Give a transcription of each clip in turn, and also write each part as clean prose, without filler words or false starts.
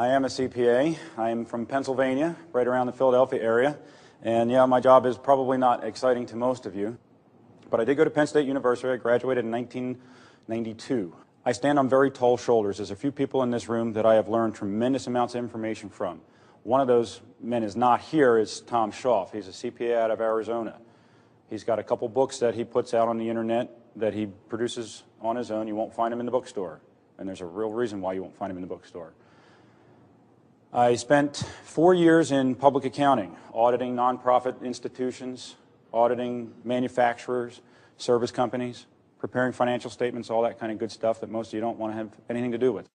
I am a CPA. I'm from Pennsylvania, right around the Philadelphia area. And yeah, my job is probably not exciting to most of you. But I did go to Penn State University. I graduated in 1992. I stand on very tall shoulders. There's a few people in this room that I have learned tremendous amounts of information from. One of those men is not here, is Tom Schaaf. He's a CPA out of Arizona. He's got a couple books that he puts out on the internet that he produces on his own. You won't find him in the bookstore. And there's a real reason why you won't find him in the bookstore. I spent 4 years in public accounting, auditing nonprofit institutions, auditing manufacturers, service companies, preparing financial statements, all that kind of good stuff that most of you don't want to have anything to do with.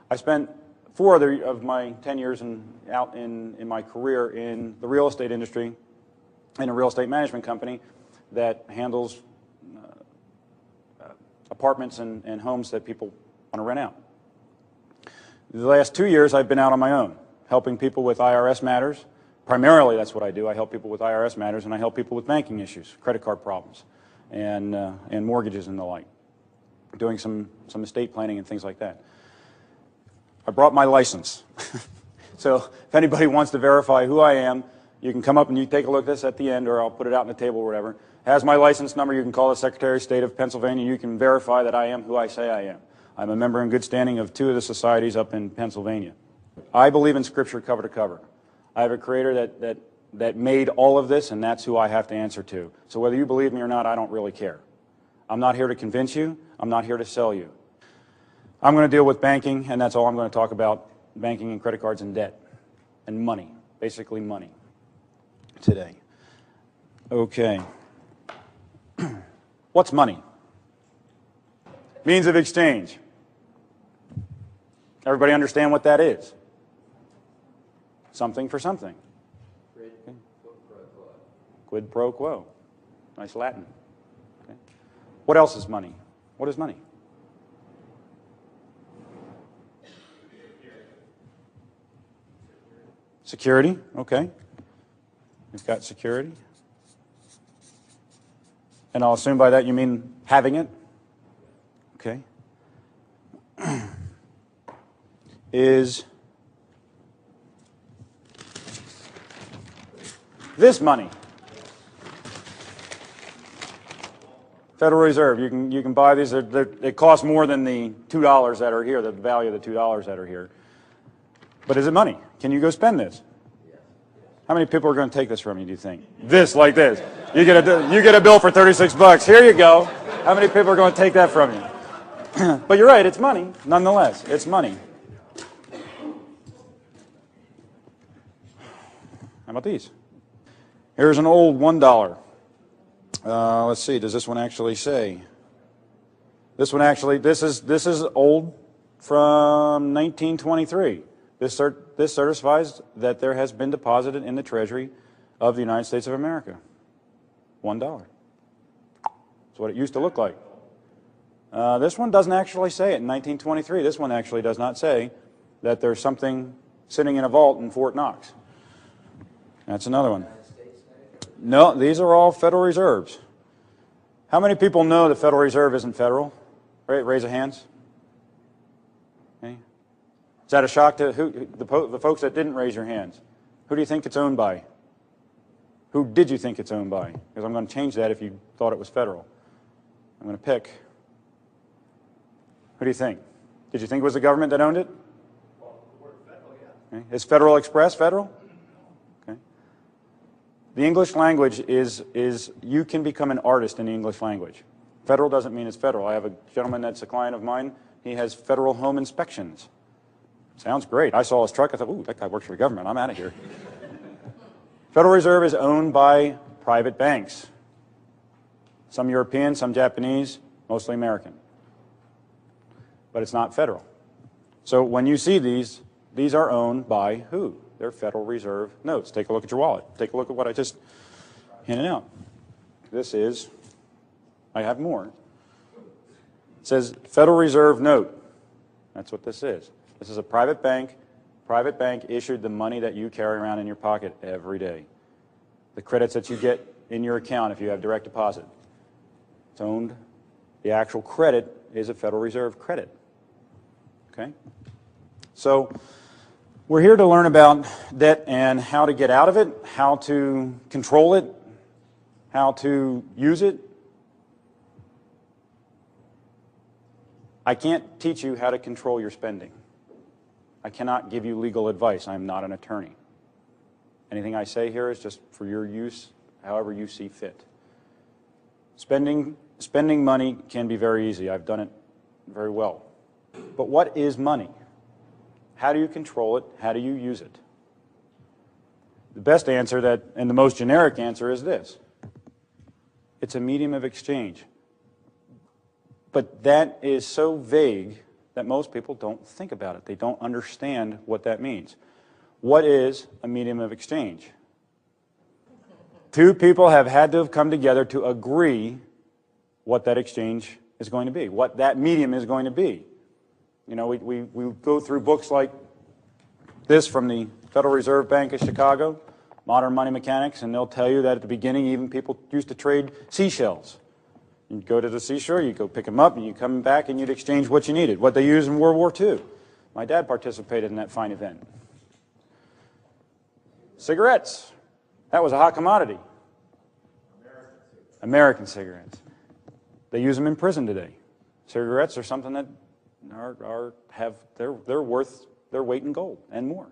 I spent 4 other of my 10 years out in my career in the real estate industry, in a real estate management company that handles apartments and homes that people want to rent out. The last 2 years I've been out on my own, helping people with IRS matters. Primarily that's what I do. I help people with IRS matters, and I help people with banking issues, credit card problems, and mortgages and the like, doing some estate planning and things like that. I brought my license. So if anybody wants to verify who I am, you can come up and you take a look at this at the end, or I'll put it out on the table or whatever. It has my license number. You can call the Secretary of State of Pennsylvania. You can verify that I am who I say I am. I'm a member in good standing of 2 of the societies up in Pennsylvania. I believe in Scripture cover to cover. I have a Creator that made all of this, and that's who I have to answer to. So whether you believe me or not, I don't really care. I'm not here to convince you. I'm not here to sell you. I'm going to deal with banking, and that's all I'm going to talk about, banking and credit cards and debt and money, basically money today. Okay. What's money? Means of exchange. Everybody understand what that is? Something for something. Okay. Quid pro quo. Nice Latin. Okay. What else is money? What is money? Security. Okay. We've got security. And I'll assume by that you mean having it. Okay. Is this money? Federal Reserve. You can buy these. It costs more than the $2 that are here, the value of the $2 that are here. But is it money? Can you go spend this? How many people are going to take this from you, do you think? This, like this. You get a bill for 36 bucks. Here you go. How many people are going to take that from you? But you're right, it's money, nonetheless. It's money. How about these? Here's an old $1. Let's see, does this one actually say? This is old from 1923. This certifies that there has been deposited in the Treasury of the United States of America. $1. That's what it used to look like. This one doesn't actually say it in 1923. This one actually does not say that there's something sitting in a vault in Fort Knox. That's another one. No, these are all Federal Reserves. How many people know the Federal Reserve isn't federal? Raise of hands. Okay. Is that a shock to the folks that didn't raise your hands? Who do you think it's owned by? Who did you think it's owned by? Because I'm going to change that if you thought it was federal. I'm going to pick. Who do you think? Did you think it was the government that owned it? Well, the word federal, yeah. Okay. Is Federal Express federal? Okay. The English language is you can become an artist in the English language. Federal doesn't mean it's federal. I have a gentleman that's a client of mine. He has federal home inspections. Sounds great. I saw his truck. I thought, ooh, that guy works for the government. I'm out of here. Federal Reserve is owned by private banks. Some European, some Japanese, mostly American. But it's not federal. So when you see these are owned by who? They're Federal Reserve notes. Take a look at your wallet. Take a look at what I just handed out. This is, I have more. It says Federal Reserve note. That's what this is. This is a private bank. Private bank issued the money that you carry around in your pocket every day. The credits that you get in your account if you have direct deposit. It's owned. The actual credit is a Federal Reserve credit. Okay? So We're here to learn about debt and how to get out of it, how to control it, how to use it. I can't teach you how to control your spending. I cannot give you legal advice. I'm not an attorney. Anything I say here is just for your use, however you see fit. Spending money can be very easy. I've done it very well. But what is money? How do you control it? How do you use it? The best answer and the most generic answer is this. It's a medium of exchange. But that is so vague that most people don't think about it. They don't understand what that means. What is a medium of exchange? Two people have had to have come together to agree what that exchange is going to be, what that medium is going to be. You know, we go through books like this from the Federal Reserve Bank of Chicago, Modern Money Mechanics, and they'll tell you that at the beginning even people used to trade seashells. You'd go to the seashore, you'd go pick them up, and you'd come back and you'd exchange what you needed, what they used in World War II. My dad participated in that fine event. Cigarettes. That was a hot commodity. American cigarettes. They use them in prison today. Cigarettes are something that they're worth their weight in gold and more.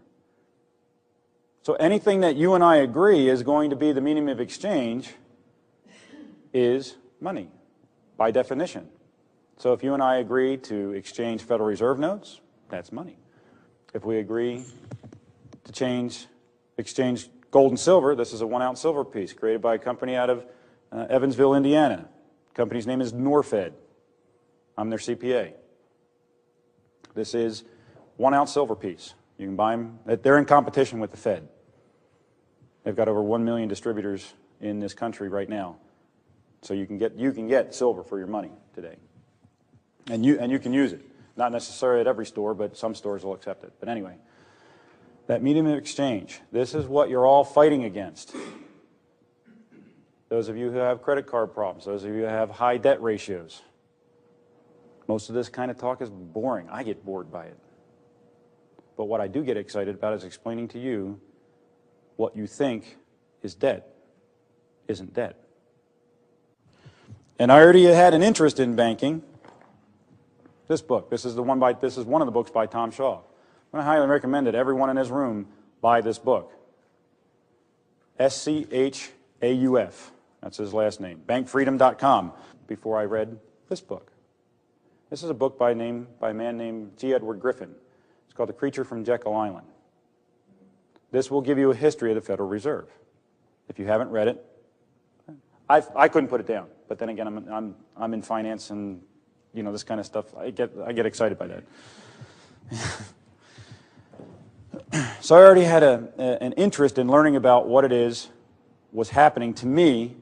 So anything that you and I agree is going to be the medium of exchange is money, by definition. So if you and I agree to exchange Federal Reserve notes, that's money. If we agree to exchange gold and silver, this is a 1-ounce silver piece created by a company out of Evansville, Indiana. The company's name is Norfed. I'm their CPA. This is 1-ounce silver piece. You can buy them. They're in competition with the Fed. They've got over 1 million distributors in this country right now. So you can get silver for your money today. And you can use it. Not necessarily at every store, but some stores will accept it. But anyway, that medium of exchange, this is what you're all fighting against. Those of you who have credit card problems, those of you who have high debt ratios. Most of this kind of talk is boring. I get bored by it. But what I do get excited about is explaining to you what you think is debt isn't debt. And I already had an interest in banking. This book, this is one of the books by Tom Shaw. I'm going to highly recommend that everyone in this room buy this book. S-C-H-A-U-F. That's his last name. Bankfreedom.com. Before I read this book. This is a book by a man named G. Edward Griffin. It's called The Creature from Jekyll Island. This will give you a history of the Federal Reserve. If you haven't read it, I couldn't put it down. But then again, I'm in finance and this kind of stuff. I get excited by that. So I already had an interest in learning about what it was happening to me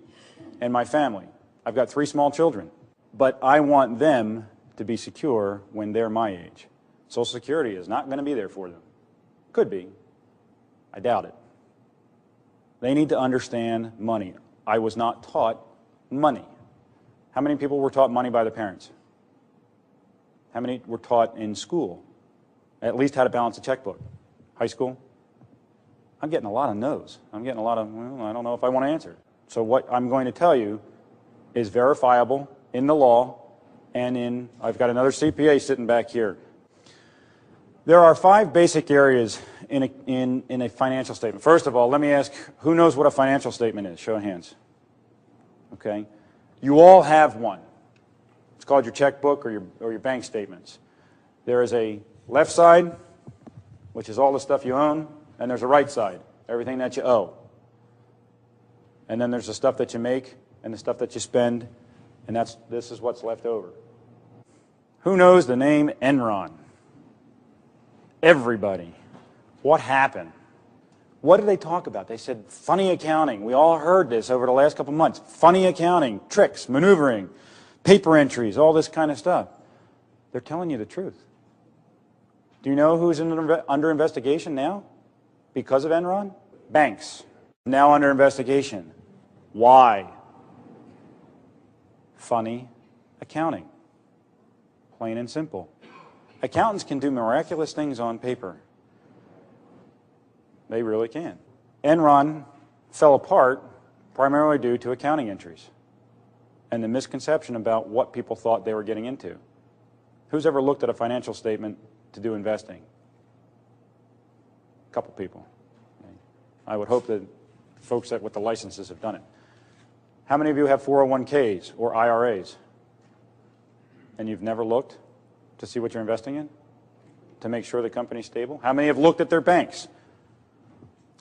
and my family. I've got 3 small children, but I want them to be secure when they're my age. Social Security is not going to be there for them. Could be. I doubt it. They need to understand money. I was not taught money. How many people were taught money by their parents? How many were taught in school at least how to balance a checkbook? High school? I'm getting a lot of no's. I'm getting a lot of, well, I don't know if I want to answer. So what I'm going to tell you is verifiable in the law and I've got another CPA sitting back here. There are 5 basic areas in a financial statement. First of all, let me ask, who knows what a financial statement is? Show of hands. Okay. You all have one. It's called your checkbook or your bank statements. There is a left side, which is all the stuff you own, and there's a right side, everything that you owe. And then there's the stuff that you make and the stuff that you spend, and this is what's left over. Who knows the name Enron? Everybody. What happened? What did they talk about? They said funny accounting. We all heard this over the last couple months. Funny accounting, tricks, maneuvering, paper entries, all this kind of stuff. They're telling you the truth. Do you know who's under investigation now because of Enron? Banks. Now under investigation. Why? Funny accounting. Plain and simple. Accountants can do miraculous things on paper. They really can. Enron fell apart primarily due to accounting entries and the misconception about what people thought they were getting into. Who's ever looked at a financial statement to do investing? A couple people. I would hope that folks that with the licenses have done it. How many of you have 401ks or IRAs? And you've never looked to see what you're investing in? To make sure the company's stable? How many have looked at their banks?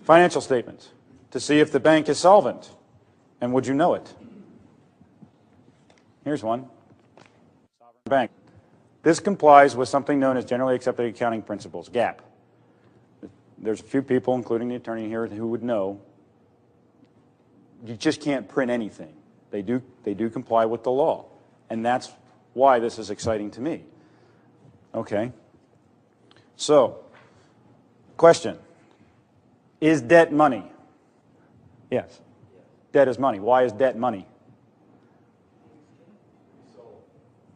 Financial statements to see if the bank is solvent? And would you know it? Here's one. Sovereign bank. This complies with something known as generally accepted accounting principles, GAAP. There's a few people, including the attorney here, who would know you just can't print anything. They do comply with the law. And that's why this is exciting to me. Okay. So, question. Is debt money? Yes. Debt is money. Why is debt money?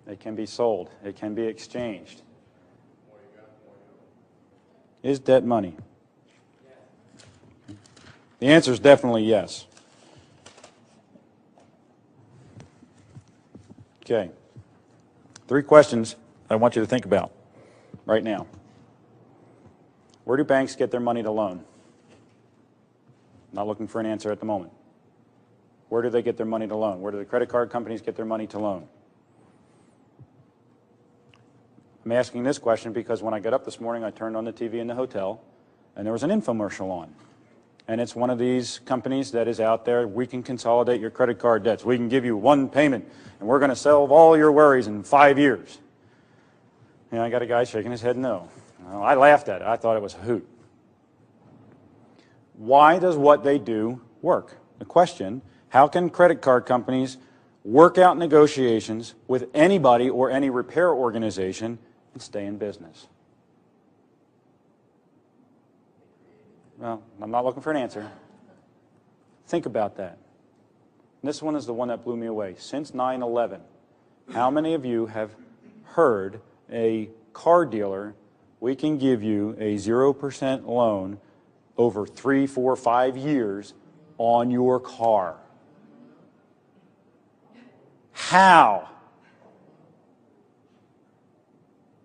It can be sold. It can be exchanged. Is debt money? The answer is definitely yes. Okay. 3 questions I want you to think about right now. Where do banks get their money to loan? Not looking for an answer at the moment. Where do they get their money to loan? Where do the credit card companies get their money to loan? I'm asking this question because when I got up this morning, I turned on the TV in the hotel, and there was an infomercial on. And it's one of these companies that is out there, we can consolidate your credit card debts. We can give you one payment, and we're going to solve all your worries in 5 years. And I got a guy shaking his head no. Well, I laughed at it. I thought it was a hoot. Why does what they do work? The question, how can credit card companies work out negotiations with anybody or any repair organization and stay in business? Well, I'm not looking for an answer. Think about that. And this one is the one that blew me away. Since 9/11, how many of you have heard a car dealer, we can give you a 0% loan over 3, 4, 5 years on your car? How?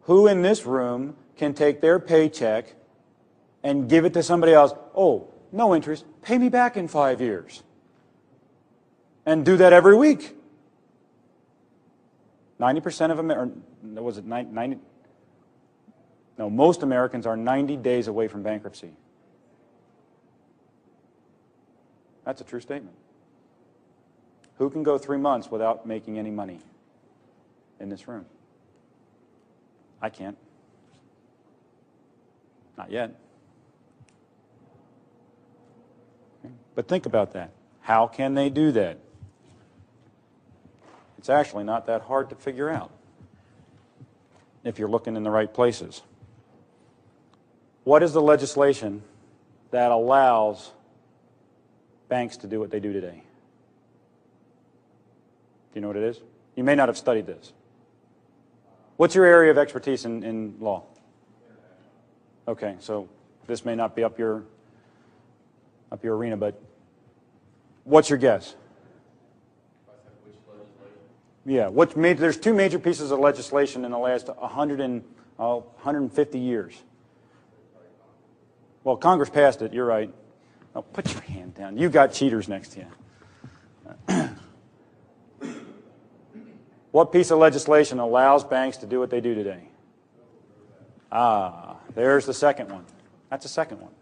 Who in this room can take their paycheck and give it to somebody else? Oh, no interest, pay me back in 5 years. And do that every week. 90% of them, or was it 90? No, most Americans are 90 days away from bankruptcy. That's a true statement. Who can go 3 months without making any money in this room? I can't. Not yet. But think about that. How can they do that? It's actually not that hard to figure out if you're looking in the right places. What is the legislation that allows banks to do what they do today? Do you know what it is? You may not have studied this. What's your area of expertise in law? Okay, so this may not be up your arena, but what's your guess? Yeah, there's 2 major pieces of legislation in the last 150 years. Well, Congress passed it, you're right. Oh, put your hand down. You got cheaters next to you. What piece of legislation allows banks to do what they do today? Ah, there's the second one. That's the second one.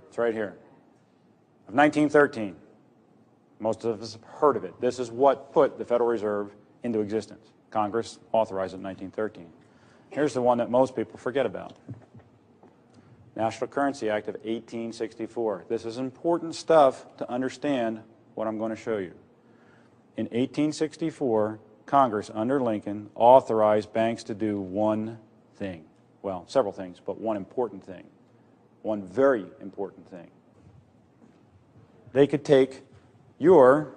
It's right here. Of 1913. Most of us have heard of it. This is what put the Federal Reserve into existence. Congress authorized it in 1913. Here's the one that most people forget about. National Currency Act of 1864. This is important stuff to understand what I'm going to show you. In 1864, Congress, under Lincoln, authorized banks to do one thing. Well, several things, but one important thing. One very important thing. They could take your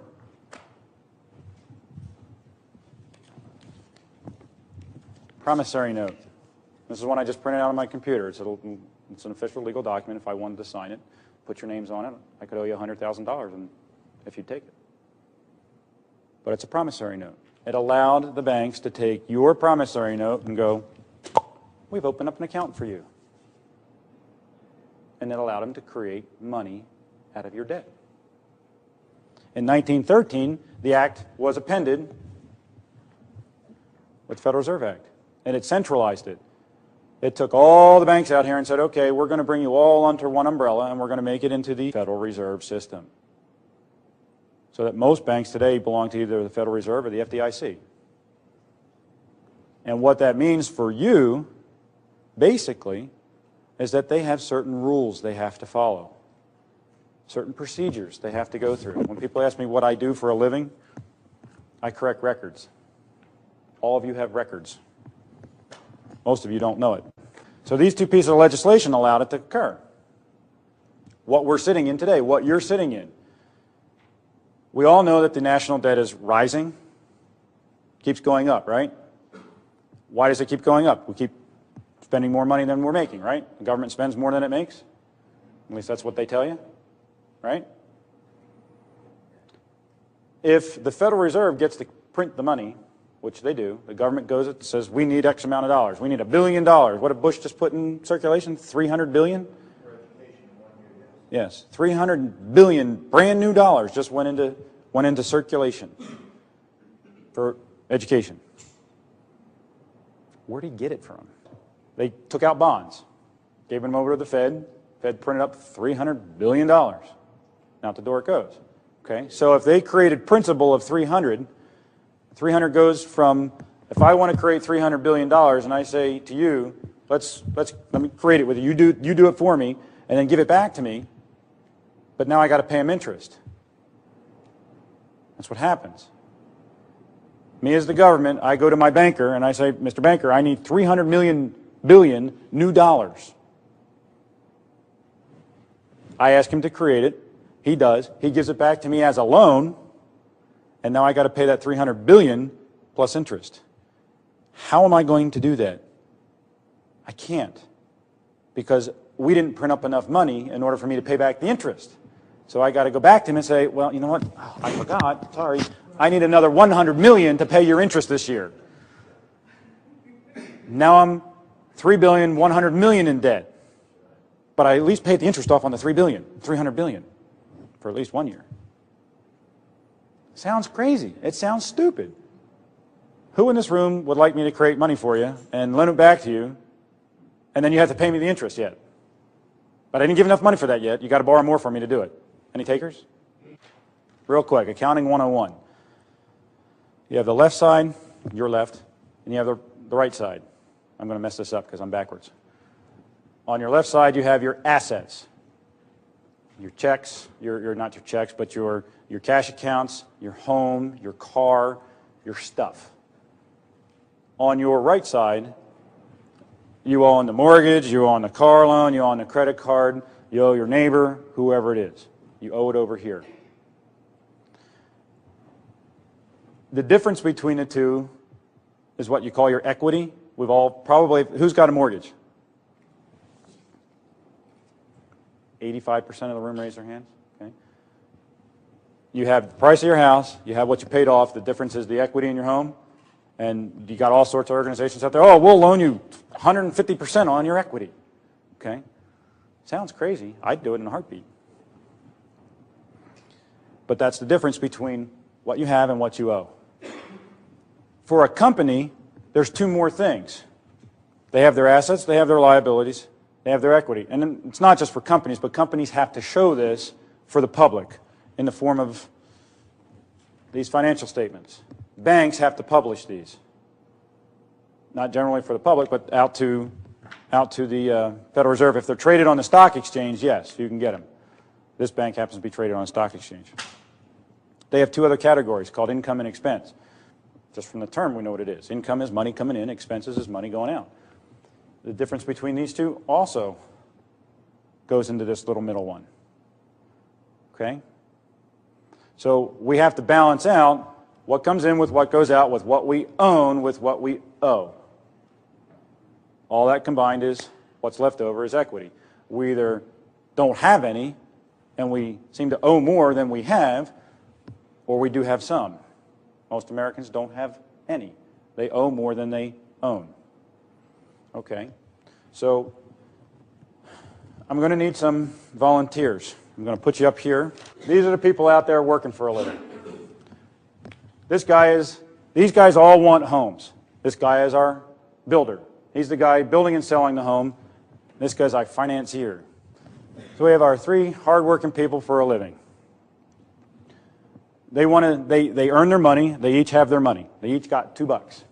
promissory note. This is one I just printed out on my computer. It's an official legal document if I wanted to sign it. put your names on it. I could owe you $100,000 if you'd take it. But it's a promissory note. It allowed the banks to take your promissory note and go, we've opened up an account for you. And it allowed them to create money out of your debt. In 1913, the act was appended with the Federal Reserve Act, and it centralized it. It took all the banks out here and said, okay, we're going to bring you all under one umbrella, and we're going to make it into the Federal Reserve System. So that most banks today belong to either the Federal Reserve or the FDIC. And what that means for you, basically, is that they have certain rules they have to follow, certain procedures they have to go through. When people ask me what I do for a living, I correct records. All of you have records. Most of you don't know it. So these two pieces of legislation allowed it to occur. What we're sitting in today, what you're sitting in. We all know that the national debt is rising, keeps going up, right? Why does it keep going up? We keep spending more money than we're making, right? The government spends more than it makes. At least that's what they tell you, right? If the Federal Reserve gets to print the money, which they do, the government goes and says, we need X amount of dollars. We need $1 billion. What did Bush just put in circulation? 300 billion? Yes, 300 billion brand new dollars just went into circulation for education. Where did he get it from? They took out bonds, gave them over to the Fed. Fed printed up $300 billion. Out the door it goes. Okay, so if they created principal of 300 goes from, if I want to create $300 billion and I say to you, let me create it with you. You do it for me and then give it back to me. But now I got to pay them interest. That's what happens. Me as the government, I go to my banker and I say, Mr. Banker, I need 300 billion new dollars. I ask him to create it. He does. He gives it back to me as a loan. And now I got to pay that 300 billion plus interest. How am I going to do that? I can't. Because we didn't print up enough money in order for me to pay back the interest. So I got to go back to him and say, well, you know what? Oh, I forgot. Sorry. I need another 100 million to pay your interest this year. Now I'm 300 billion in debt. But I at least paid the interest off on the 300 billion for at least 1 year. Sounds crazy. It sounds stupid. Who in this room would like me to create money for you and lend it back to you, and then you have to pay me the interest yet? But I didn't give enough money for that yet. You got to borrow more for me to do it. Any takers? Real quick, accounting 101. You have the left side, your left, and you have the right side. I'm going to mess this up because I'm backwards. On your left side, you have your assets. Your checks, your not your checks, but your cash accounts, your home, your car, your stuff. On your right side, you owe on the mortgage, you owe on the car loan, you owe on the credit card, you owe your neighbor, whoever it is. You owe it over here. The difference between the two is what you call your equity. We've all probably, who's got a mortgage? 85% of the room raise their hands. Okay. You have the price of your house, you have what you paid off, the difference is the equity in your home, and you got all sorts of organizations out there, oh, we'll loan you 150% on your equity. Okay. Sounds crazy. I'd do it in a heartbeat. But that's the difference between what you have and what you owe. For a company, there's two more things. They have their assets, they have their liabilities, they have their equity. And it's not just for companies, but companies have to show this for the public in the form of these financial statements. Banks have to publish these. Not generally for the public, but out to the Federal Reserve. If they're traded on the stock exchange, yes, you can get them. This bank happens to be traded on a stock exchange. They have two other categories called income and expense. Just from the term, we know what it is. Income is money coming in, expenses is money going out. The difference between these two also goes into this little middle one. Okay? So we have to balance out what comes in with what goes out, with what we own, with what we owe. All that combined is what's left over is equity. We either don't have any and we seem to owe more than we have, or we do have some. Most Americans don't have any. They owe more than they own. Okay, so I'm going to need some volunteers. I'm going to put you up here. These are the people out there working for a living. These guys all want homes. This guy is our builder. He's the guy building and selling the home. This guy's our financier. So we have our three hardworking people for a living. They earn their money. They each have their money. They each got $2.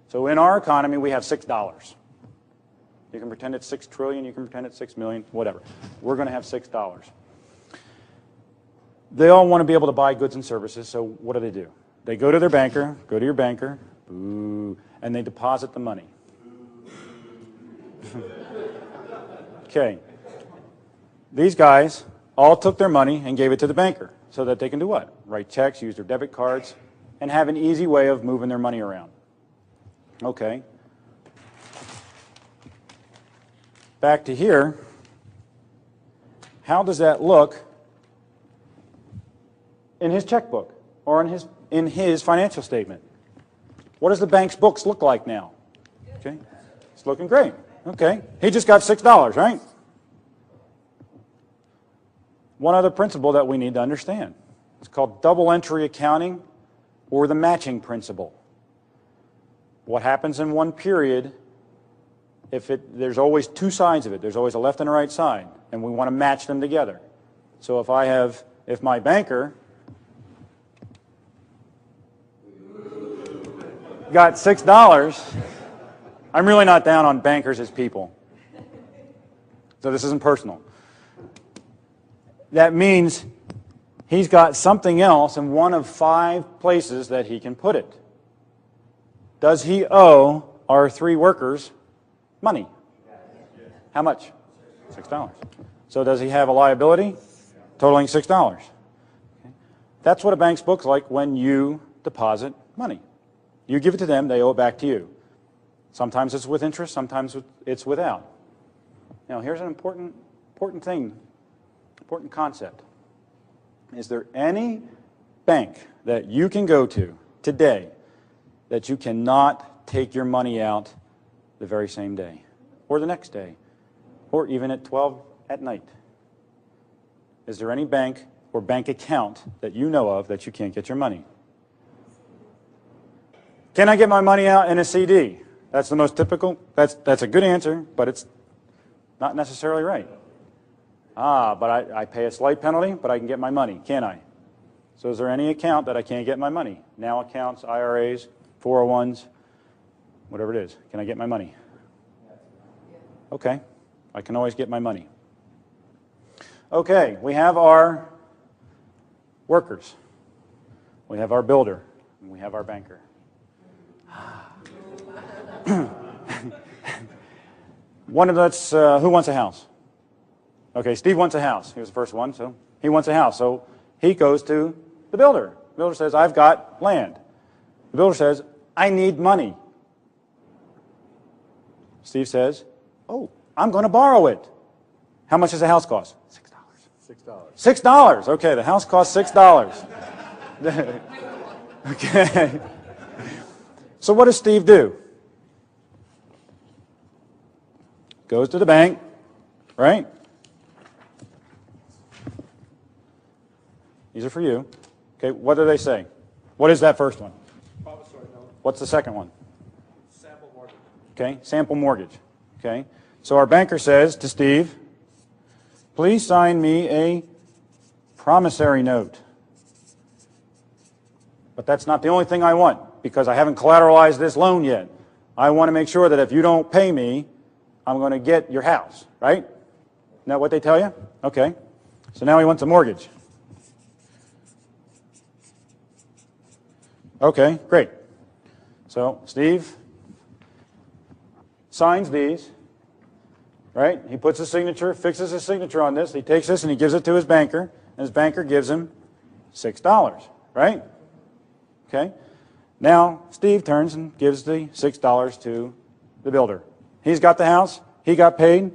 So in our economy, we have $6. You can pretend it's 6 trillion. You can pretend it's 6 million. Whatever. We're going to have $6. They all want to be able to buy goods and services. So what do? They go to their banker. Go to your banker. Boo, and they deposit the money. Okay. These guys all took their money and gave it to the banker so that they can do what? Write checks, use their debit cards, and have an easy way of moving their money around. Okay. Back to here. How does that look in his checkbook or in his financial statement? What does the bank's books look like now? Okay. It's looking great. Okay. He just got $6, right? One other principle that we need to understand. It's called double entry accounting or the matching principle. What happens in one period, there's always two sides of it. There's always a left and a right side, and we want to match them together. So if my banker got $6, I'm really not down on bankers as people. So this isn't personal. That means he's got something else in one of 5 places that he can put it. Does he owe our 3 workers money? How much? $6. So does he have a liability totaling $6? Okay. That's what a bank's book's like when you deposit money. You give it to them, they owe it back to you. Sometimes it's with interest, sometimes it's without. Now, here's an important thing, important concept. Is there any bank that you can go to today that you cannot take your money out the very same day, or the next day, or even at 12 at night? Is there any bank or bank account that you know of that you can't get your money? Can I get my money out in a CD? That's the most typical. That's a good answer, but it's not necessarily right. But I pay a slight penalty, but I can get my money, can't I? So is there any account that I can't get my money? Now accounts, IRAs, 401s, whatever it is. Can I get my money? Okay, I can always get my money. Okay, we have our workers. We have our builder. And we have our banker. Who wants a house? Okay, Steve wants a house. He was the first one, so he wants a house. So he goes to the builder. The builder says, I've got land. The builder says, I need money. Steve says, oh, I'm going to borrow it. How much does a house cost? $6. $6. Okay, the house costs $6. Okay. So what does Steve do? Goes to the bank, right? These are for you. Okay, what do they say? What is that first one? Promissory note. What's the second one? Sample mortgage. Okay, sample mortgage. Okay, so our banker says to Steve, please sign me a promissory note. But that's not the only thing I want, because I haven't collateralized this loan yet. I want to make sure that if you don't pay me, I'm going to get your house, right? Isn't that what they tell you? Okay. So now he wants a mortgage. Okay, great. So Steve signs these, right? He puts his signature, fixes his signature on this. He takes this and he gives it to his banker, and his banker gives him $6, right? Okay. Now Steve turns and gives the $6 to the builder. He's got the house. He got paid.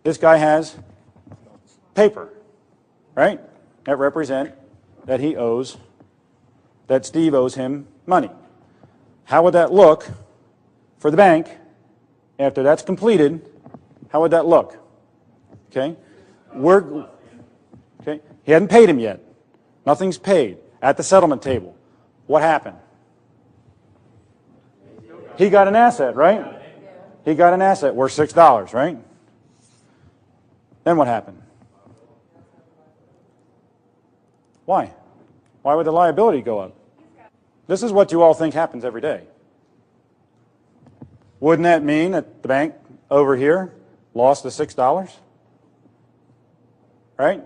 This guy has paper, right? that represent that that Steve owes him money. How would that look for the bank after that's completed? How would that look? Okay? Okay? He hadn't paid him yet. Nothing's paid. At the settlement table, what happened? He got an asset, right? He got an asset worth $6, right? Then what happened? Why? Why would the liability go up? This is what you all think happens every day. Wouldn't that mean that the bank over here lost the $6? Right?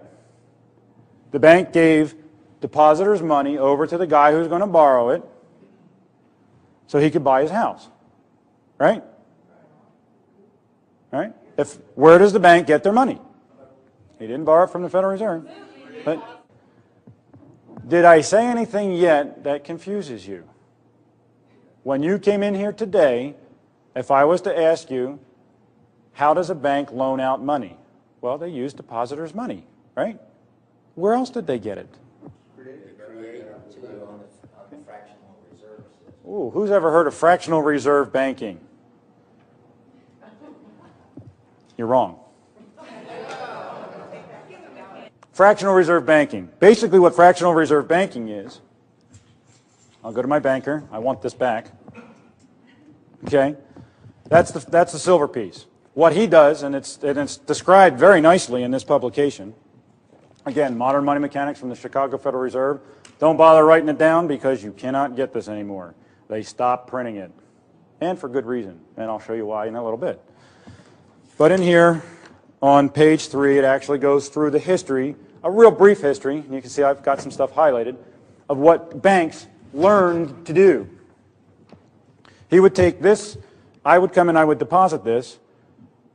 The bank gave depositors money over to the guy who's going to borrow it so he could buy his house. Right? Right? Where does the bank get their money? He didn't borrow it from the Federal Reserve. But did I say anything yet that confuses you? When you came in here today, if I was to ask you, how does a bank loan out money? Well, they use depositors' money, right? Where else did they get it? On the fractional reserve system. Ooh, who's ever heard of fractional reserve banking? You're wrong. Fractional reserve banking. Basically what fractional reserve banking is, I'll go to my banker, I want this back. Okay? That's the silver piece. What he does, and it's described very nicely in this publication, again, Modern Money Mechanics from the Chicago Federal Reserve. Don't bother writing it down because you cannot get this anymore. They stopped printing it. And for good reason. And I'll show you why in a little bit. But in here, on page 3, it actually goes through the history, a real brief history, and you can see I've got some stuff highlighted, of what banks learned to do. He would take this, I would come and I would deposit this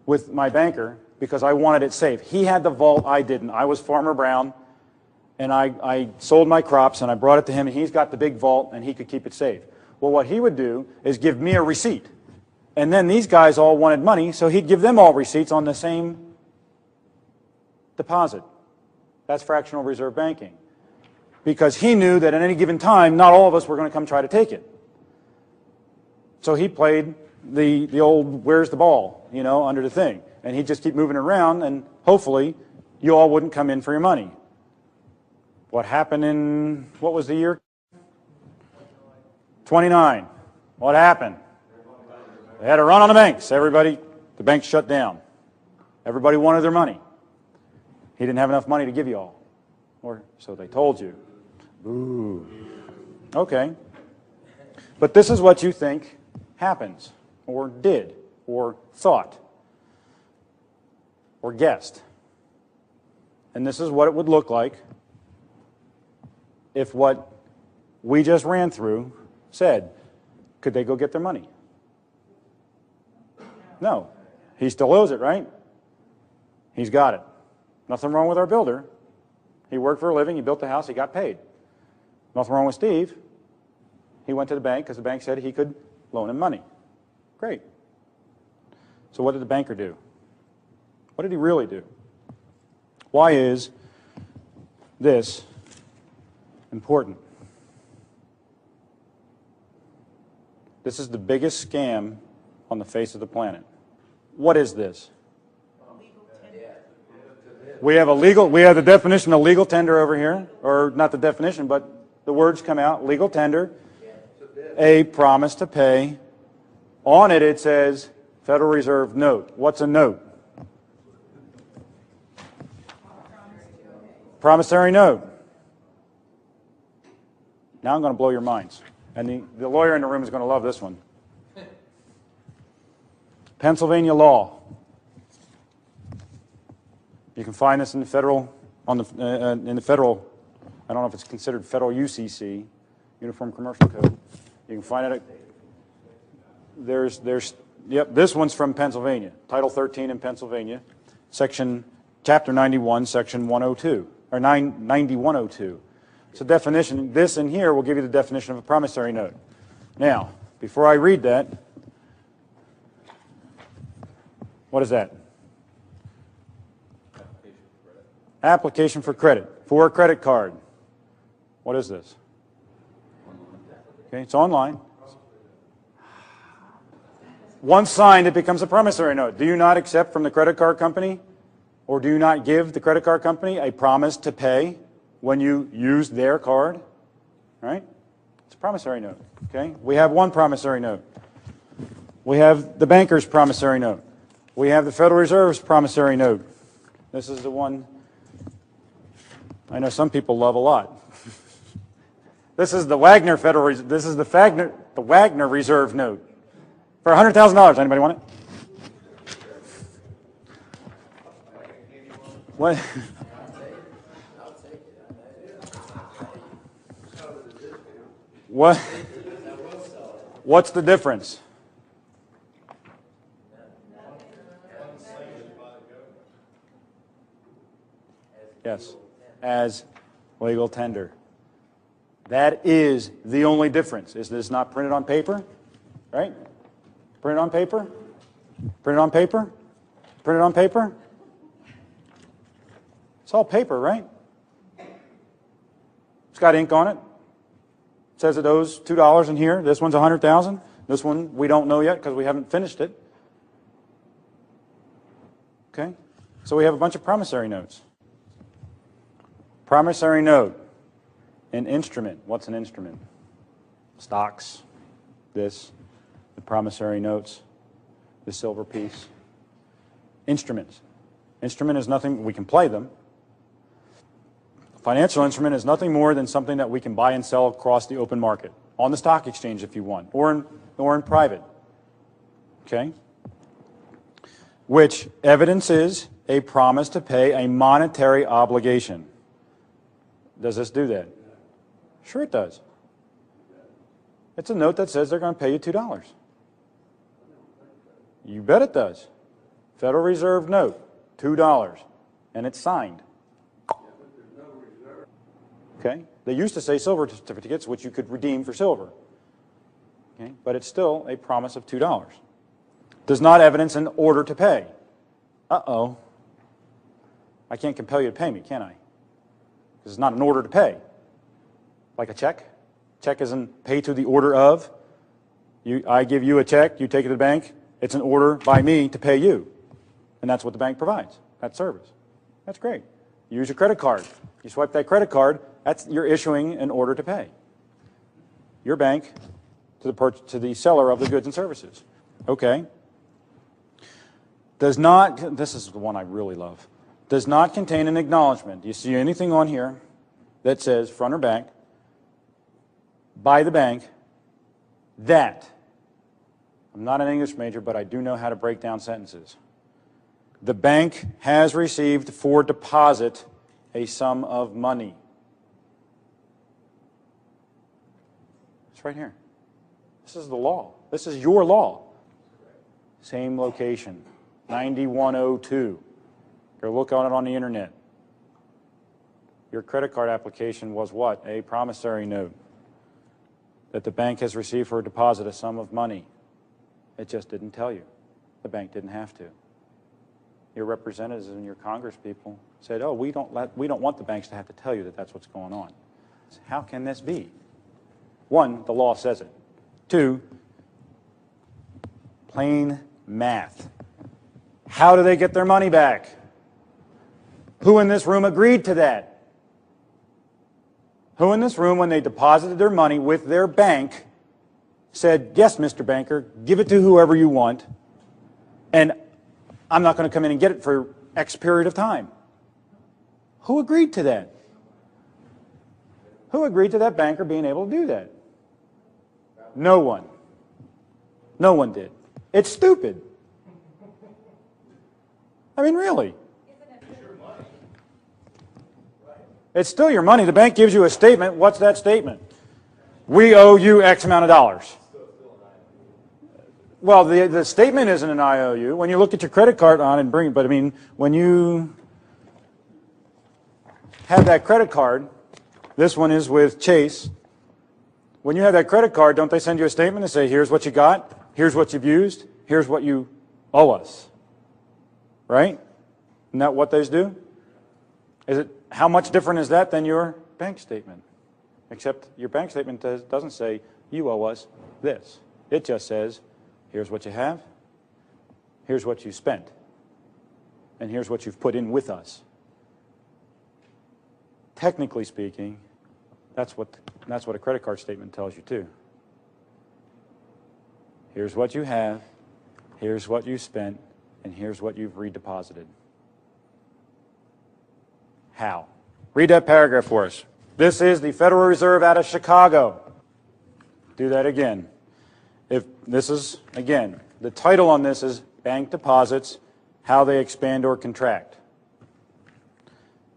with my banker because I wanted it safe. He had the vault, I didn't. I was Farmer Brown, and I sold my crops, and I brought it to him, and he's got the big vault, and he could keep it safe. Well, what he would do is give me a receipt. And then these guys all wanted money, so he'd give them all receipts on the same deposit. That's fractional reserve banking. Because he knew that at any given time, not all of us were going to come try to take it. So he played the old where's the ball, under the thing. And he'd just keep moving around, and hopefully you all wouldn't come in for your money. What happened in, what was the year? 29. What happened? They had a run on the banks. The banks shut down. Everybody wanted their money. He didn't have enough money to give you all. Or so they told you. Ooh. Okay. But this is what you think happens, or did, or thought, or guessed. And this is what it would look like if what we just ran through said, could they go get their money? No. He still owes it, right? He's got it. Nothing wrong with our builder. He worked for a living, he built the house, he got paid. Nothing wrong with Steve. He went to the bank because the bank said he could loan him money. Great. So what did the banker do? What did he really do? Why is this important? This is the biggest scam on the face of the planet. What is this? We have the definition of legal tender over here, or not the definition, but the words come out, legal tender, a promise to pay. On it, it says Federal Reserve note. What's a note? Promissory note. Now I'm going to blow your minds. And the lawyer in the room is going to love this one. Pennsylvania law. You can find this in the federal, I don't know if it's considered federal UCC, Uniform Commercial Code. You can find it at, this one's from Pennsylvania, Title 13 in Pennsylvania, Chapter 91, Section 102, or 9102. So definition, this in here will give you the definition of a promissory note. Now, before I read that, what is that? Application for credit. for a credit card. What is this? Okay, it's online. Once signed, it becomes a promissory note. Do you not accept from the credit card company, or do you not give the credit card company a promise to pay when you use their card? Right? It's a promissory note. Okay? We have one promissory note. We have the banker's promissory note. We have the Federal Reserve's promissory note. This is the one I know some people love a lot. This is the Wagner This is the Wagner Reserve note for $100,000. Anybody want it? What? What? What's the difference? Yes, as legal tender. That is the only difference. Is this not printed on paper? Right? Printed on paper? Printed on paper? Printed on paper? It's all paper, right? It's got ink on it. It says it owes $2 in here. This one's $100,000. This one we don't know yet because we haven't finished it. Okay? So we have a bunch of promissory notes. Promissory note. An instrument. What's an instrument? Stocks. This. The promissory notes. The silver piece. Instruments. Instrument is nothing, we can play them. Financial instrument is nothing more than something that we can buy and sell across the open market. On the stock exchange if you want. Or in private. Okay? Which evidence is a promise to pay a monetary obligation. Does this do that? Sure it does. It's a note that says they're going to pay you $2. You bet it does. Federal Reserve note, $2. And it's signed. Okay? They used to say silver certificates, which you could redeem for silver. Okay? But it's still a promise of $2. Does not evidence an order to pay. Uh-oh. I can't compel you to pay me, can I? Because it's not an order to pay. Like a check. Check isn't pay to the order of. I give you a check, you take it to the bank. It's an order by me to pay you. And that's what the bank provides, that service. That's great. You use your credit card. You swipe that credit card, you're issuing an order to pay. Your bank to the seller of the goods and services. Okay. Does not, this is the one I really love, does not contain an acknowledgement. Do you see anything on here that says, front or back, by the bank, that, I'm not an English major, but I do know how to break down sentences. The bank has received for deposit a sum of money. It's right here. This is the law. This is your law. Same location, 9102. Go look on it on the internet. Your credit card application was what? A promissory note that the bank has received for a deposit a sum of money. It just didn't tell you. The bank didn't have to. Your representatives and your Congress people said, oh, we don't want the banks to have to tell you that that's what's going on. How can this be? One, the law says it. Two, plain math. How do they get their money back? Who in this room agreed to that? Who in this room, when they deposited their money with their bank, said, yes, Mr. Banker, give it to whoever you want, and I'm not going to come in and get it for X period of time? Who agreed to that? Who agreed to that banker being able to do that? No one. No one did. It's stupid. I mean, really. It's still your money. The bank gives you a statement. What's that statement? We owe you X amount of dollars. Well, the statement isn't an IOU. When you look at your credit card on and bring, but I mean, when you have that credit card, this one is with Chase. When you have that credit card, don't they send you a statement and say, here's what you got, here's what you've used, here's what you owe us? Right? Isn't that what those do? Is it How much different is that than your bank statement? Except your bank statement doesn't say, you owe us this. It just says, here's what you have, here's what you spent, and here's what you've put in with us. Technically speaking, that's what a credit card statement tells you too. Here's what you have, here's what you spent, and here's what you've redeposited. How? Read that paragraph for us. This is the Federal Reserve out of Chicago. Do that again. If this is, again, the title on this is Bank Deposits, How They Expand or Contract.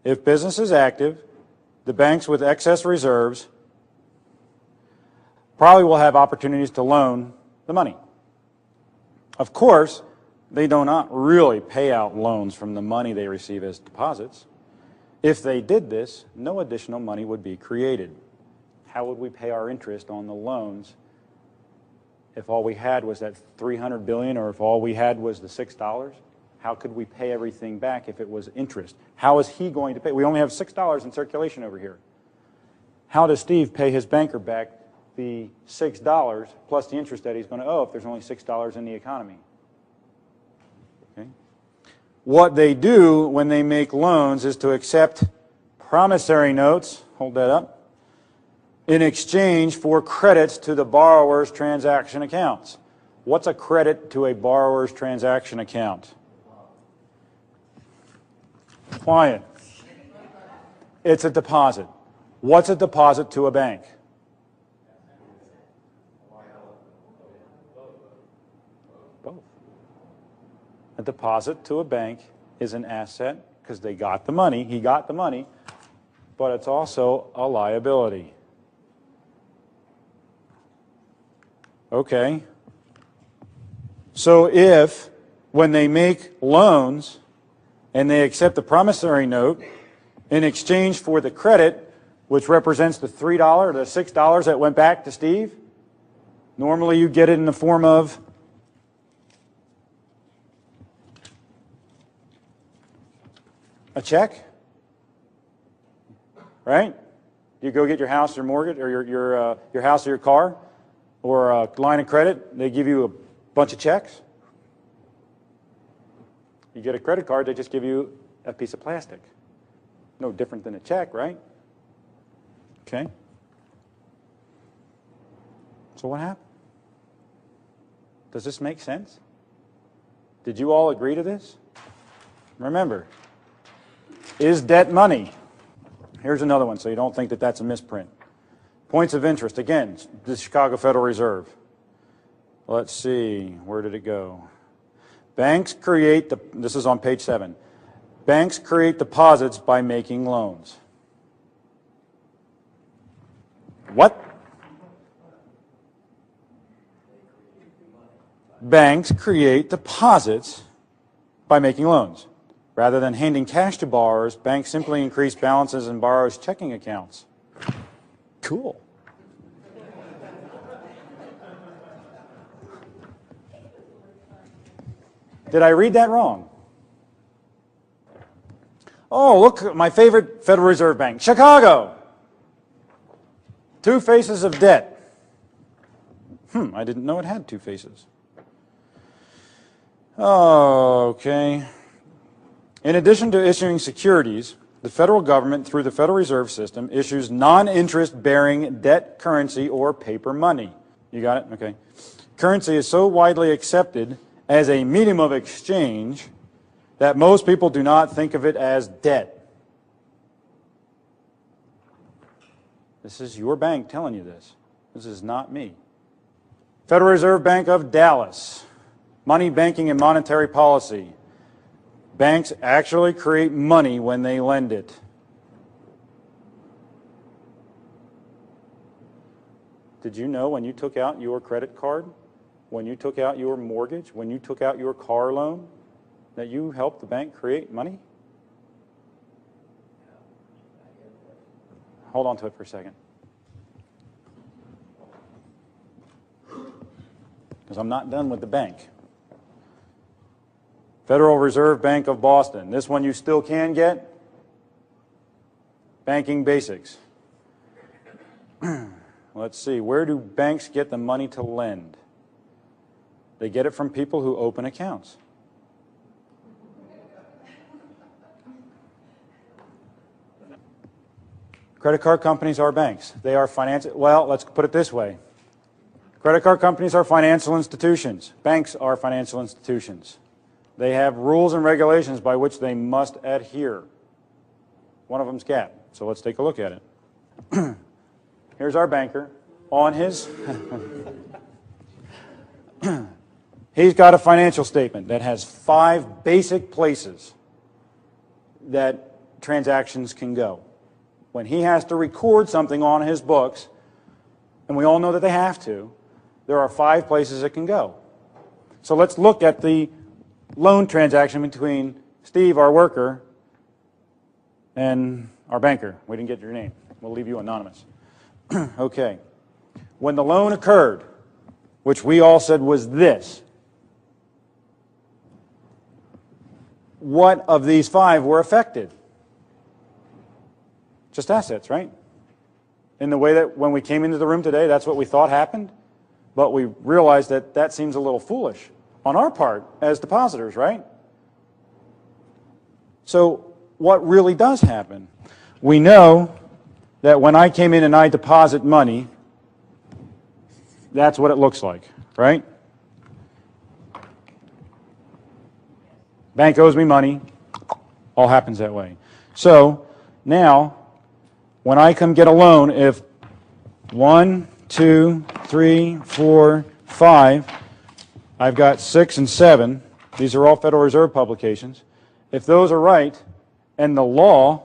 If business is active, the banks with excess reserves probably will have opportunities to loan the money. Of course, they do not really pay out loans from the money they receive as deposits. If they did this, no additional money would be created. How would we pay our interest on the loans if all we had was that $300 billion, or if all we had was the $6? How could we pay everything back if it was interest? How is he going to pay? We only have $6 in circulation over here. How does Steve pay his banker back the $6 plus the interest that he's going to owe if there's only $6 in the economy? Okay. What they do when they make loans is to accept promissory notes, hold that up, in exchange for credits to the borrower's transaction accounts. What's a credit to a borrower's transaction account? Quiet. It's a deposit. What's a deposit to a bank? Both. A deposit to a bank is an asset because they got the money, he got the money, but it's also a liability. Okay. So if, when they make loans and they accept the promissory note in exchange for the credit, which represents the $3 or the $6 that went back to Steve, normally you get it in the form of a check, right? You go get your house or mortgage, or your house or your car, or a line of credit. They give you a bunch of checks. You get a credit card, they just give you a piece of plastic. No different than a check, right? Okay. So what happened? Does this make sense? Did you all agree to this? Remember, is debt money? Here's another one so you don't think that that's a misprint. Points of interest. Again, the Chicago Federal Reserve. Let's see, where did it go? Banks create, this is on page 7. Banks create deposits by making loans. What? Banks create deposits by making loans. Rather than handing cash to borrowers, banks simply increase balances in borrowers' checking accounts. Cool. Did I read that wrong? Oh, look, my favorite Federal Reserve Bank, Chicago. 2 faces of debt. I didn't know it had 2 faces. Okay. In addition to issuing securities, the federal government, through the Federal Reserve System, issues non-interest-bearing debt currency or paper money. You got it? Okay. Currency is so widely accepted as a medium of exchange that most people do not think of it as debt. This is your bank telling you this. This is not me. Federal Reserve Bank of Dallas. Money, banking, and monetary policy. Banks actually create money when they lend it. Did you know when you took out your credit card, when you took out your mortgage, when you took out your car loan, that you helped the bank create money? Hold on to it for a second. Because I'm not done with the bank. Federal Reserve Bank of Boston. This one you still can get. Banking basics. Let's see, where do banks get the money to lend? They get it from people who open accounts. Credit card companies are banks. They are financial, well, let's put it this way. Credit card companies are financial institutions. Banks are financial institutions. They have rules and regulations by which they must adhere. One of them's GAAP, so let's take a look at it. Here's our banker on his... He's got a financial statement that has 5 basic places that transactions can go. When he has to record something on his books, and we all know that they have to, there are 5 places it can go. So let's look at the loan transaction between Steve, our worker, and our banker. We didn't get your name. We'll leave you anonymous. Okay. When the loan occurred, which we all said was this, what of these 5 were affected? Just assets, right? In the way that when we came into the room today, that's what we thought happened, but we realized that that seems a little foolish on our part as depositors, right? So what really does happen? We know that when I came in and I deposit money, that's what it looks like, right? Bank owes me money, all happens that way. So now, when I come get a loan, if 1, 2, 3, 4, 5, I've got 6 and 7, these are all Federal Reserve publications, if those are right, and the law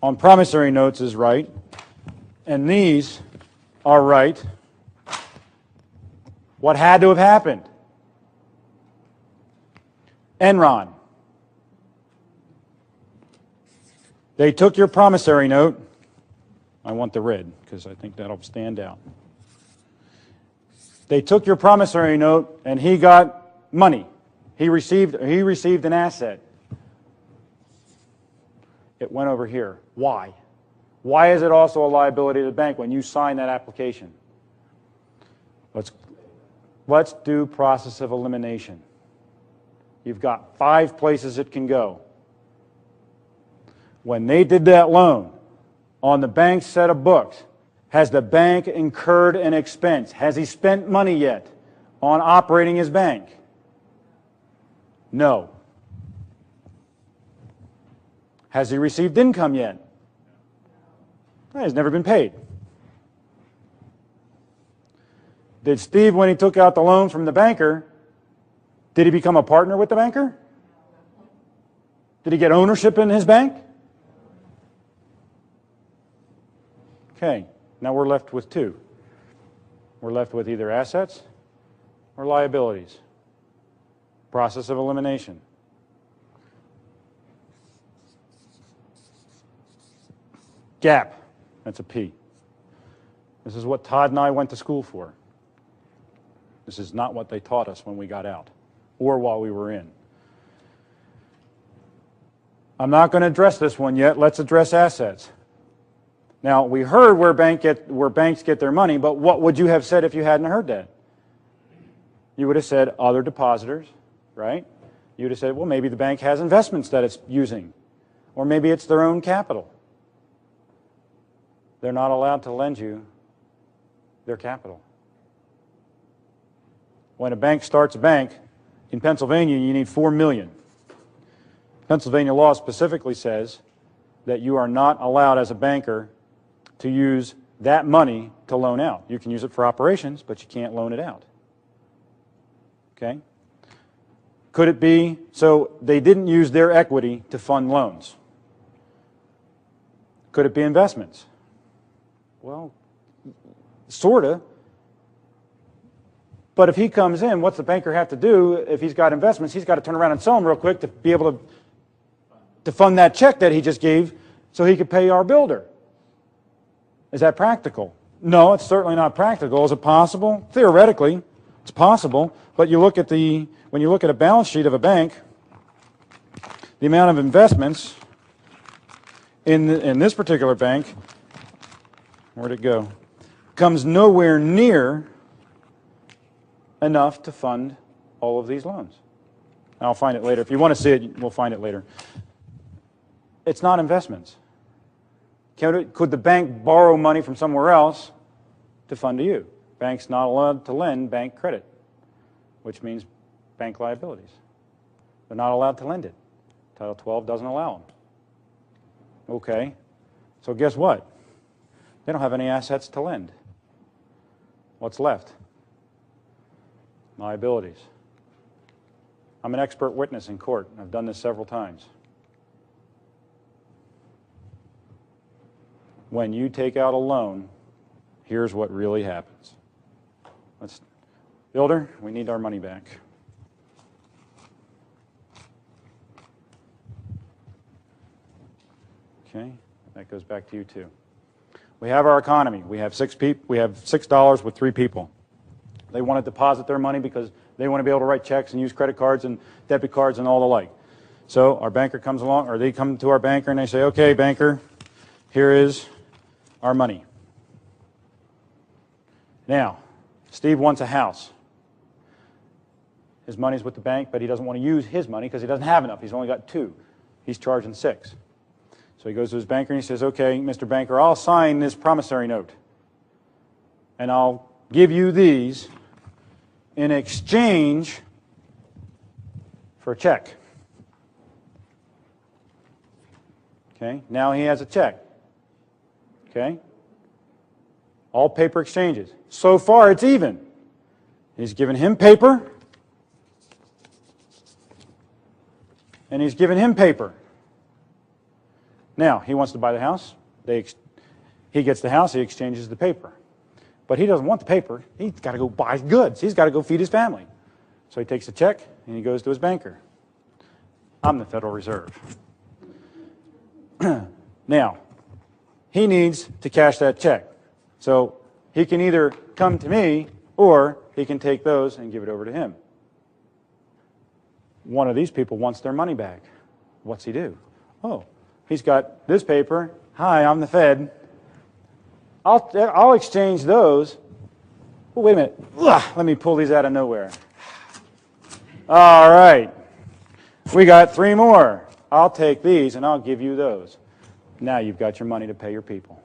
on promissory notes is right, and these are right, what had to have happened? Enron. They took your promissory note. I want the red because I think that'll stand out. They took your promissory note and he got money. He received an asset. It went over here. Why? Why is it also a liability to the bank when you sign that application? Let's do process of elimination. You've got 5 places it can go. When they did that loan on the bank's set of books, has the bank incurred an expense? Has he spent money yet on operating his bank? No. Has he received income yet? He's never been paid. Did Steve, when he took out the loan from the banker, did he become a partner with the banker? Did he get ownership in his bank? Okay, now we're left with 2. We're left with either assets or liabilities. Process of elimination. GAAP, that's a P. This is what Todd and I went to school for. This is not what they taught us when we got out or while we were in. I'm not going to address this one yet. Let's address assets. Now, we heard where banks get their money, but what would you have said if you hadn't heard that? You would have said other depositors, right? You would have said, well, maybe the bank has investments that it's using, or maybe it's their own capital. They're not allowed to lend you their capital. When a bank starts a bank, in Pennsylvania, you need $4 million. Pennsylvania law specifically says that you are not allowed as a banker to use that money to loan out. You can use it for operations, but you can't loan it out. Okay? Could it be, so they didn't use their equity to fund loans. Could it be investments? Well, sort of. But if he comes in, what's the banker have to do if he's got investments? He's got to turn around and sell them real quick to be able to fund that check that he just gave so he could pay our builder. Is that practical? No, it's certainly not practical. Is it possible? Theoretically, it's possible. But you look at when you look at a balance sheet of a bank, the amount of investments in this particular bank, where'd it go? Comes nowhere near enough to fund all of these loans. I'll find it later. If you want to see it, we'll find it later. It's not investments. Could the bank borrow money from somewhere else to fund to you? Bank's not allowed to lend bank credit, which means bank liabilities. They're not allowed to lend it. Title 12 doesn't allow them. Okay, so guess what? They don't have any assets to lend. What's left? Liabilities. I'm an expert witness in court. I've done this several times. When you take out a loan, here's what really happens. Builder, we need our money back. Okay, that goes back to you too. We have our economy. We have $6 with 3 people. They want to deposit their money because they want to be able to write checks and use credit cards and debit cards and all the like. So our banker comes along, or they come to our banker and they say, okay, banker, here is our money. Now, Steve wants a house. His money's with the bank, but he doesn't want to use his money because he doesn't have enough. He's only got 2. He's charging 6. So he goes to his banker and he says, okay, Mr. Banker, I'll sign this promissory note. And I'll give you these in exchange for a check. Okay, now he has a check. Okay? All paper exchanges. So far, it's even. He's given him paper, and he's given him paper. Now, he wants to buy the house. He gets the house, he exchanges the paper. But he doesn't want the paper. He's got to go buy goods. He's got to go feed his family. So he takes a check, and he goes to his banker. I'm the Federal Reserve. Now, he needs to cash that check. So he can either come to me, or he can take those and give it over to him. One of these people wants their money back. What's he do? Oh, he's got this paper. Hi, I'm the Fed. I'll exchange those. Oh, wait a minute. Ugh, let me pull these out of nowhere. All right. We got 3 more. I'll take these and I'll give you those. Now you've got your money to pay your people.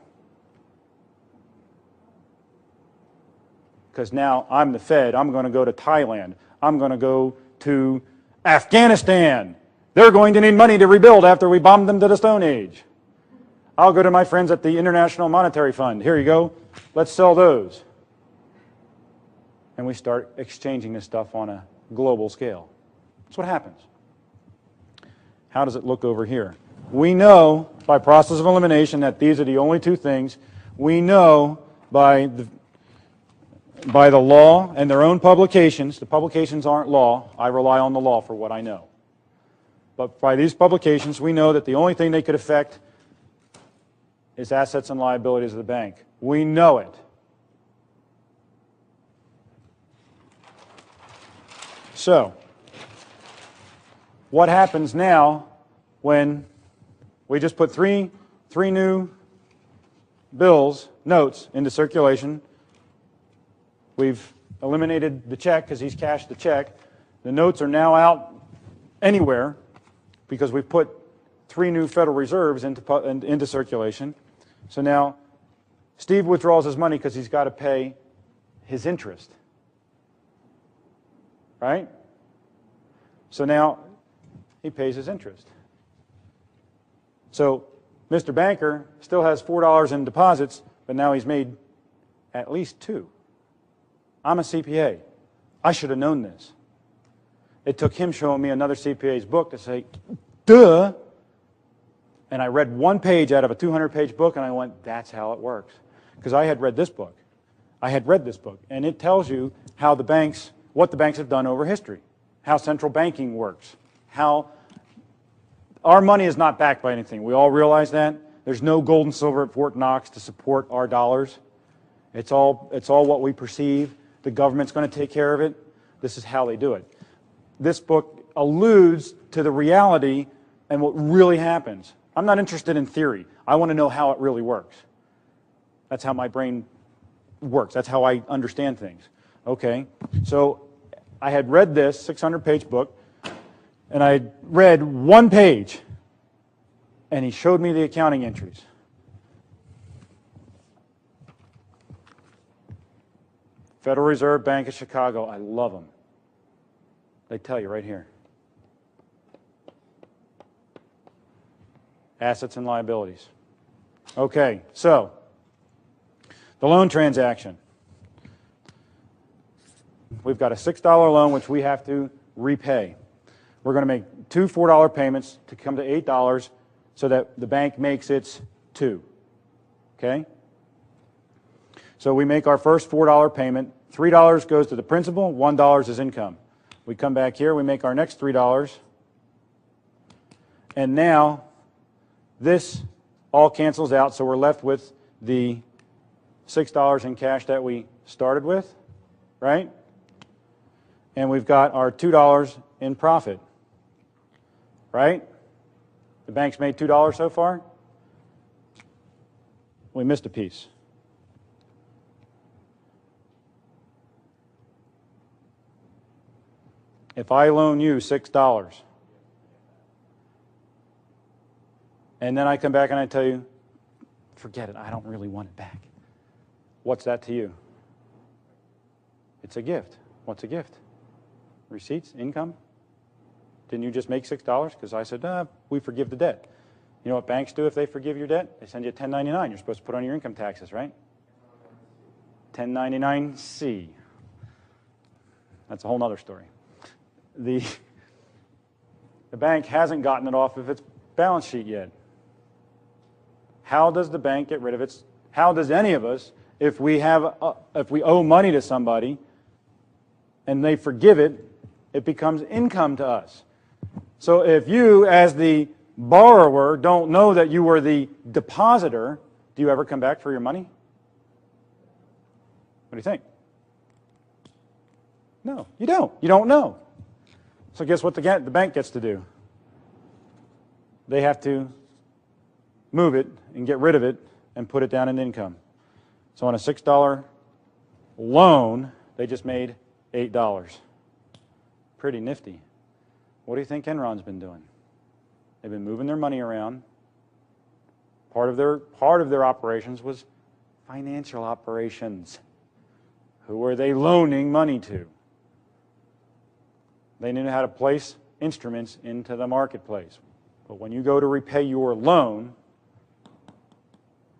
Because now I'm the Fed. I'm going to go to Thailand. I'm going to go to Afghanistan. They're going to need money to rebuild after we bombed them to the Stone Age. I'll go to my friends at the International Monetary Fund. Here you go. Let's sell those. And we start exchanging this stuff on a global scale. That's what happens. How does it look over here? We know by process of elimination that these are the only 2 things. We know by the law and their own publications. The publications aren't law. I rely on the law for what I know. But by these publications, we know that the only thing they could affect is assets and liabilities of the bank. We know it. So, what happens now when we just put three new notes into circulation? We've eliminated the check because he's cashed the check. The notes are now out anywhere because we've put 3 new Federal Reserves into circulation. So now Steve withdraws his money because he's got to pay his interest. Right? So now he pays his interest. So Mr. Banker still has $4 in deposits, but now he's made at least 2. I'm a CPA. I should have known this. It took him showing me another CPA's book to say, duh. And I read 1 page out of a 200-page book, and I went, that's how it works. Because I had read this book. I had read this book, and it tells you how the banks, what the banks have done over history, how central banking works, how our money is not backed by anything. We all realize that. There's no gold and silver at Fort Knox to support our dollars. It's all what we perceive. The government's going to take care of it. This is how they do it. This book alludes to the reality and what really happens. I'm not interested in theory. I want to know how it really works. That's how my brain works. That's how I understand things. Okay, so I had read this 600-page book, and I read one page, and he showed me the accounting entries. Federal Reserve Bank of Chicago, I love them. They tell you right here. Assets and liabilities. Okay, so the loan transaction. We've got a $6 loan which we have to repay. We're going to make two $4 payments to come to $8 so that the bank makes its $2. Okay? So we make our first $4 payment. $3 goes to the principal, $1 is income. We come back here, we make our next $3. And now this all cancels out, so we're left with the $6 in cash that we started with, right? And we've got our $2 in profit, right? The bank's made $2 so far. We missed a piece. If I loan you $6, and then I come back and I tell you, forget it, I don't really want it back. What's that to you? It's a gift. What's a gift? Receipts? Income? Didn't you just make $6? Because I said, we forgive the debt. You know what banks do if they forgive your debt? They send you a 1099. You're supposed to put on your income taxes, right? 1099-C. That's a whole other story. The bank hasn't gotten it off of its balance sheet yet. How does the bank get rid of its? How does any of us, if we owe money to somebody and they forgive it, it becomes income to us. So if you, as the borrower, don't know that you were the depositor, do you ever come back for your money? What do you think? No, you don't. You don't know. So guess what the bank gets to do? They have to move it and get rid of it and put it down in income. So on a $6 loan, they just made $8. Pretty nifty. What do you think Enron's been doing? They've been moving their money around. Part of their operations was financial operations. Who are they loaning money to? They knew how to place instruments into the marketplace. But when you go to repay your loan,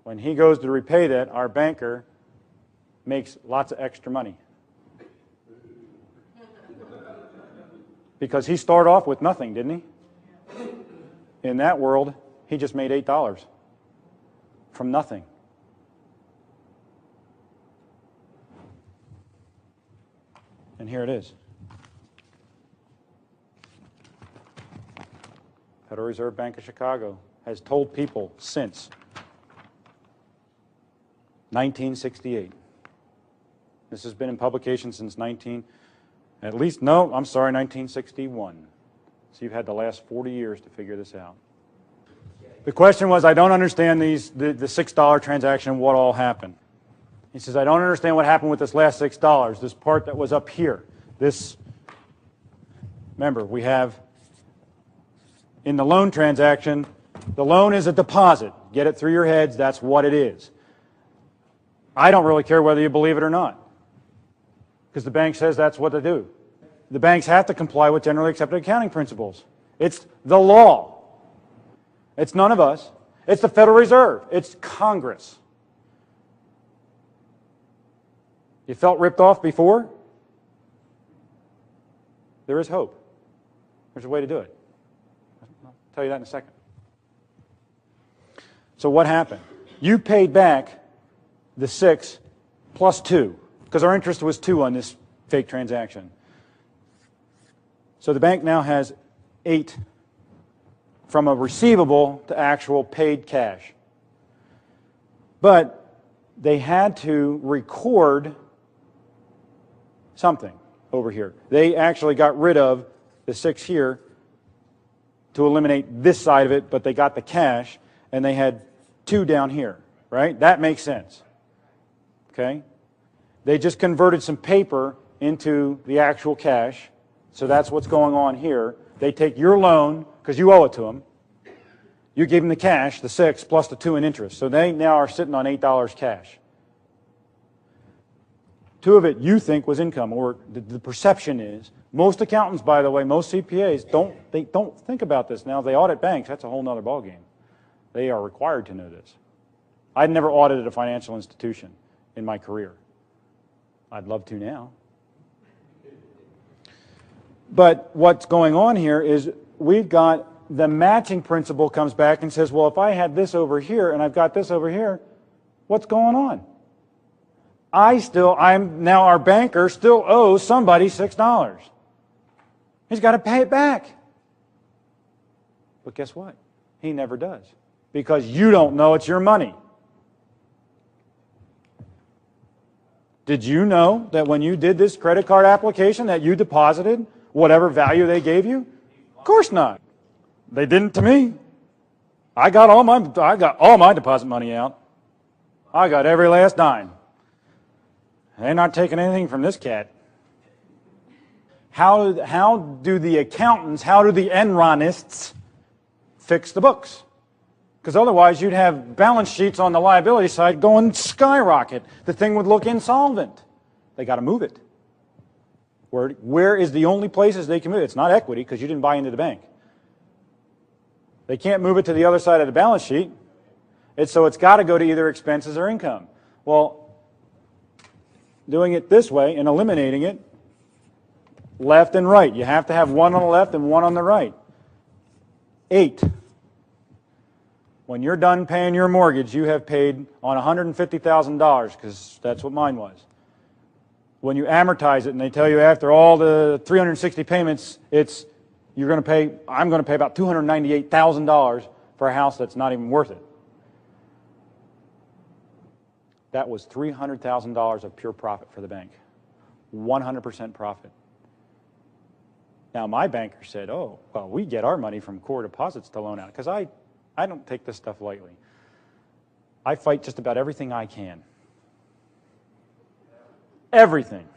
when he goes to repay that, our banker makes lots of extra money. Because he started off with nothing, didn't he? In that world, he just made $8 from nothing. And here it is. Federal Reserve Bank of Chicago has told people since 1968. This has been in publication since 1961. So you've had the last 40 years to figure this out. The question was, I don't understand the $6 transaction, what all happened. He says, I don't understand what happened with this last $6, this part that was up here. Remember, we have, in the loan transaction, the loan is a deposit. Get it through your heads, that's what it is. I don't really care whether you believe it or not, because the bank says that's what they do. The banks have to comply with generally accepted accounting principles. It's the law. It's none of us. It's the Federal Reserve. It's Congress. You felt ripped off before? There is hope. There's a way to do it. I'll tell you that in a second. So what happened? You paid back the 6 plus 2, because our interest was 2 on this fake transaction. So the bank now has 8 from a receivable to actual paid cash. But they had to record something over here. They actually got rid of the 6 here to eliminate this side of it, but they got the cash, and they had 2 down here, right? That makes sense. Okay? They just converted some paper into the actual cash, so that's what's going on here. They take your loan, because you owe it to them. You give them the cash, the 6 plus the 2 in interest. So they now are sitting on $8 cash. 2 of it you think was income, or the perception is. Most accountants, by the way, most CPAs, don't think about this. Now, if they audit banks, that's a whole other ballgame. They are required to know this. I'd never audited a financial institution in my career. I'd love to now. But what's going on here is we've got the matching principle comes back and says, well, if I had this over here and I've got this over here, what's going on? Now our banker still owes somebody $6. He's got to pay it back. But guess what? He never does. Because you don't know it's your money. Did you know that when you did this credit card application that you deposited whatever value they gave you? Of course not. They didn't to me. I got all my deposit money out. I got every last dime. They're not taking anything from this cat. How do the accountants, how do the Enronists fix the books? Because otherwise you'd have balance sheets on the liability side going skyrocket. The thing would look insolvent. They got to move it. Where is the only places they can move it? It's not equity because you didn't buy into the bank. They can't move it to the other side of the balance sheet. So it's got to go to either expenses or income. Well, doing it this way and eliminating it, left and right. You have to have one on the left and one on the right. 8. When you're done paying your mortgage, you have paid on $150,000 because that's what mine was. When you amortize it and they tell you after all the 360 payments, I'm going to pay about $298,000 for a house that's not even worth it. That was $300,000 of pure profit for the bank. 100% profit. Now, my banker said, oh, well, we get our money from core deposits to loan out, because I don't take this stuff lightly. I fight just about everything I can. Everything.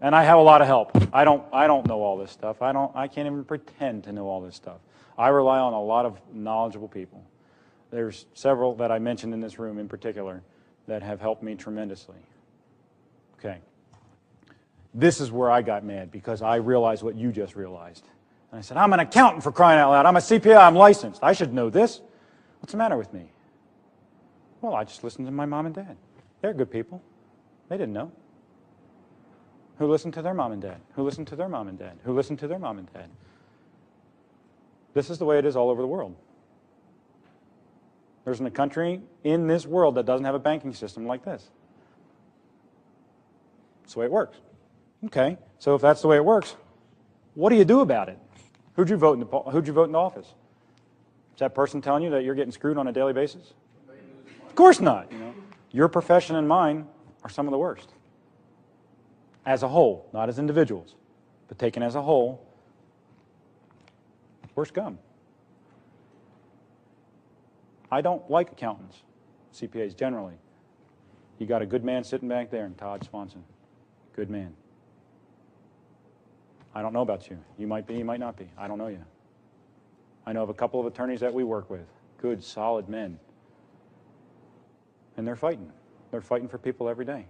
And I have a lot of help. I don't know all this stuff. I can't even pretend to know all this stuff. I rely on a lot of knowledgeable people. There's several that I mentioned in this room in particular that have helped me tremendously. Okay. This is where I got mad, because I realized what you just realized. And I said, I'm an accountant, for crying out loud. I'm a CPA. I'm licensed. I should know this. What's the matter with me? Well, I just listened to my mom and dad. They're good people. They didn't know. Who listened to their mom and dad? Who listened to their mom and dad? Who listened to their mom and dad? This is the way it is all over the world. There isn't a country in this world that doesn't have a banking system like this. That's the way it works. Okay, so if that's the way it works, what do you do about it? Who'd you vote in office? Is that person telling you that you're getting screwed on a daily basis? Of course not. Your profession and mine are some of the worst. As a whole, not as individuals, but taken as a whole, we're scum. I don't like accountants, CPAs generally. You got a good man sitting back there in Todd Swanson. Good man. I don't know about you. You might be, you might not be. I don't know you. I know of a couple of attorneys that we work with. Good, solid men. And they're fighting. They're fighting for people every day.